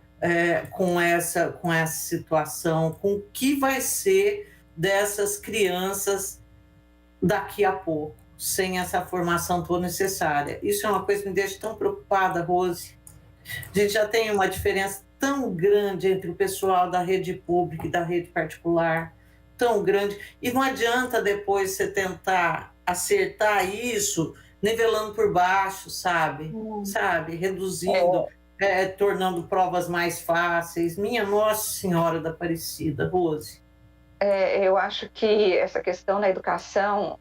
com essa situação, com o que vai ser dessas crianças daqui a pouco, sem essa formação toda necessária. Isso é uma coisa que me deixa tão preocupada, Rose. A gente já tem uma diferença tão grande entre o pessoal da rede pública e da rede particular, tão grande, e não adianta depois você tentar acertar isso nivelando por baixo, sabe? Reduzindo, tornando provas mais fáceis. Minha Nossa Senhora da Aparecida, Rose. Eu acho que essa questão da educação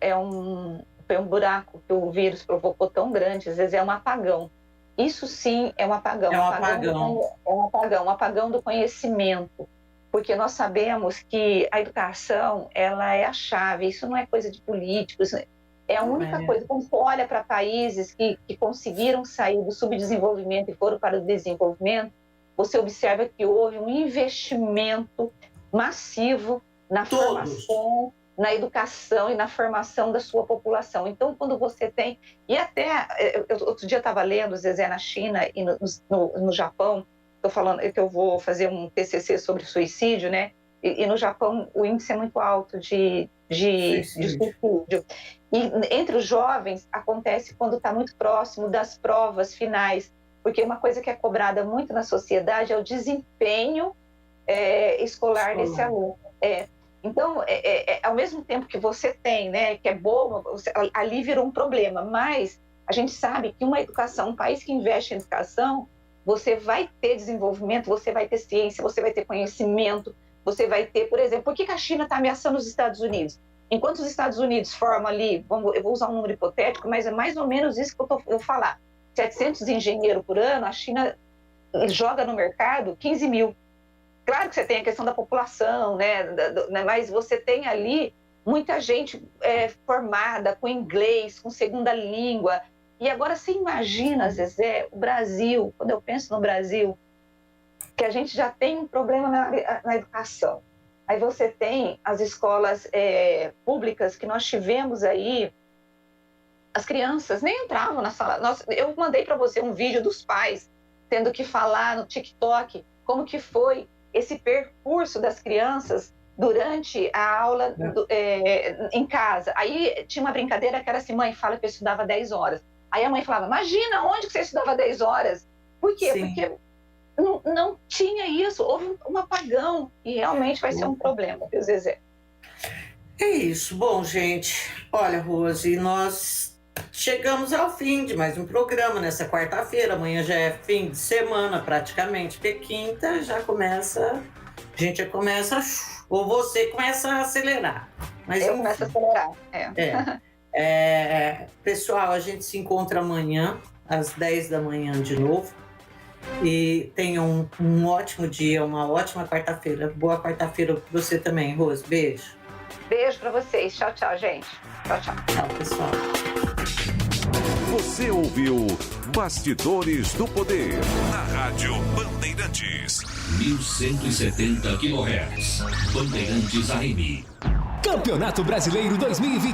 foi um buraco que o vírus provocou tão grande, às vezes é um apagão. Isso sim é um apagão. Um apagão do conhecimento. Porque nós sabemos que a educação, ela é a chave, isso não é coisa de políticos, é a única coisa. Quando você olha para países que conseguiram sair do subdesenvolvimento e foram para o desenvolvimento, você observa que houve um investimento massivo na formação, na educação e na formação da sua população. Então, quando você tem... E até, outro dia eu estava lendo, Zezé, na China e no Japão, estou falando que eu vou fazer um TCC sobre suicídio, né? E no Japão o índice é muito alto de suicídio. E entre os jovens acontece quando está muito próximo das provas finais, porque uma coisa que é cobrada muito na sociedade é o desempenho escolar desse aluno. Então, ao mesmo tempo que você tem, né, que é bom, ali virou um problema, mas a gente sabe que uma educação, um país que investe em educação, você vai ter desenvolvimento, você vai ter ciência, você vai ter conhecimento, você vai ter, por exemplo, por que a China está ameaçando os Estados Unidos? Enquanto os Estados Unidos formam ali, eu vou usar um número hipotético, mas é mais ou menos isso que eu vou falar, 700 engenheiros por ano, a China joga no mercado 15 mil. Claro que você tem a questão da população, né? Mas você tem ali muita gente formada com inglês, com segunda língua. E agora você imagina, Zezé, o Brasil, quando eu penso no Brasil, que a gente já tem um problema na educação. Aí você tem as escolas públicas que nós tivemos aí as crianças nem entravam na sala. Nossa, eu mandei para você um vídeo dos pais tendo que falar no TikTok como que foi esse percurso das crianças durante a aula em casa. Aí tinha uma brincadeira que era assim, mãe, fala que eu estudava 10 horas. Aí a mãe falava, imagina, onde que você estudava 10 horas? Por quê? Sim. Porque não tinha isso, houve um apagão e realmente vai ser um problema, viu, Zezé? É isso. Bom, gente, olha, Rose, nós chegamos ao fim de mais um programa nessa quarta-feira. Amanhã já é fim de semana praticamente, porque quinta já começa, a gente já começa, ou você começa a acelerar. Mas eu começo a acelerar, pessoal, a gente se encontra amanhã às 10 da manhã de novo. E tenham um ótimo dia, uma ótima quarta-feira. Boa quarta-feira para você também, Rose. Beijo. Beijo para vocês. Tchau, tchau, gente. Tchau, tchau. Tchau, pessoal. Você ouviu Bastidores do Poder na Rádio Bandeirantes. 1170 kHz. Bandeirantes AM. Campeonato Brasileiro 2021.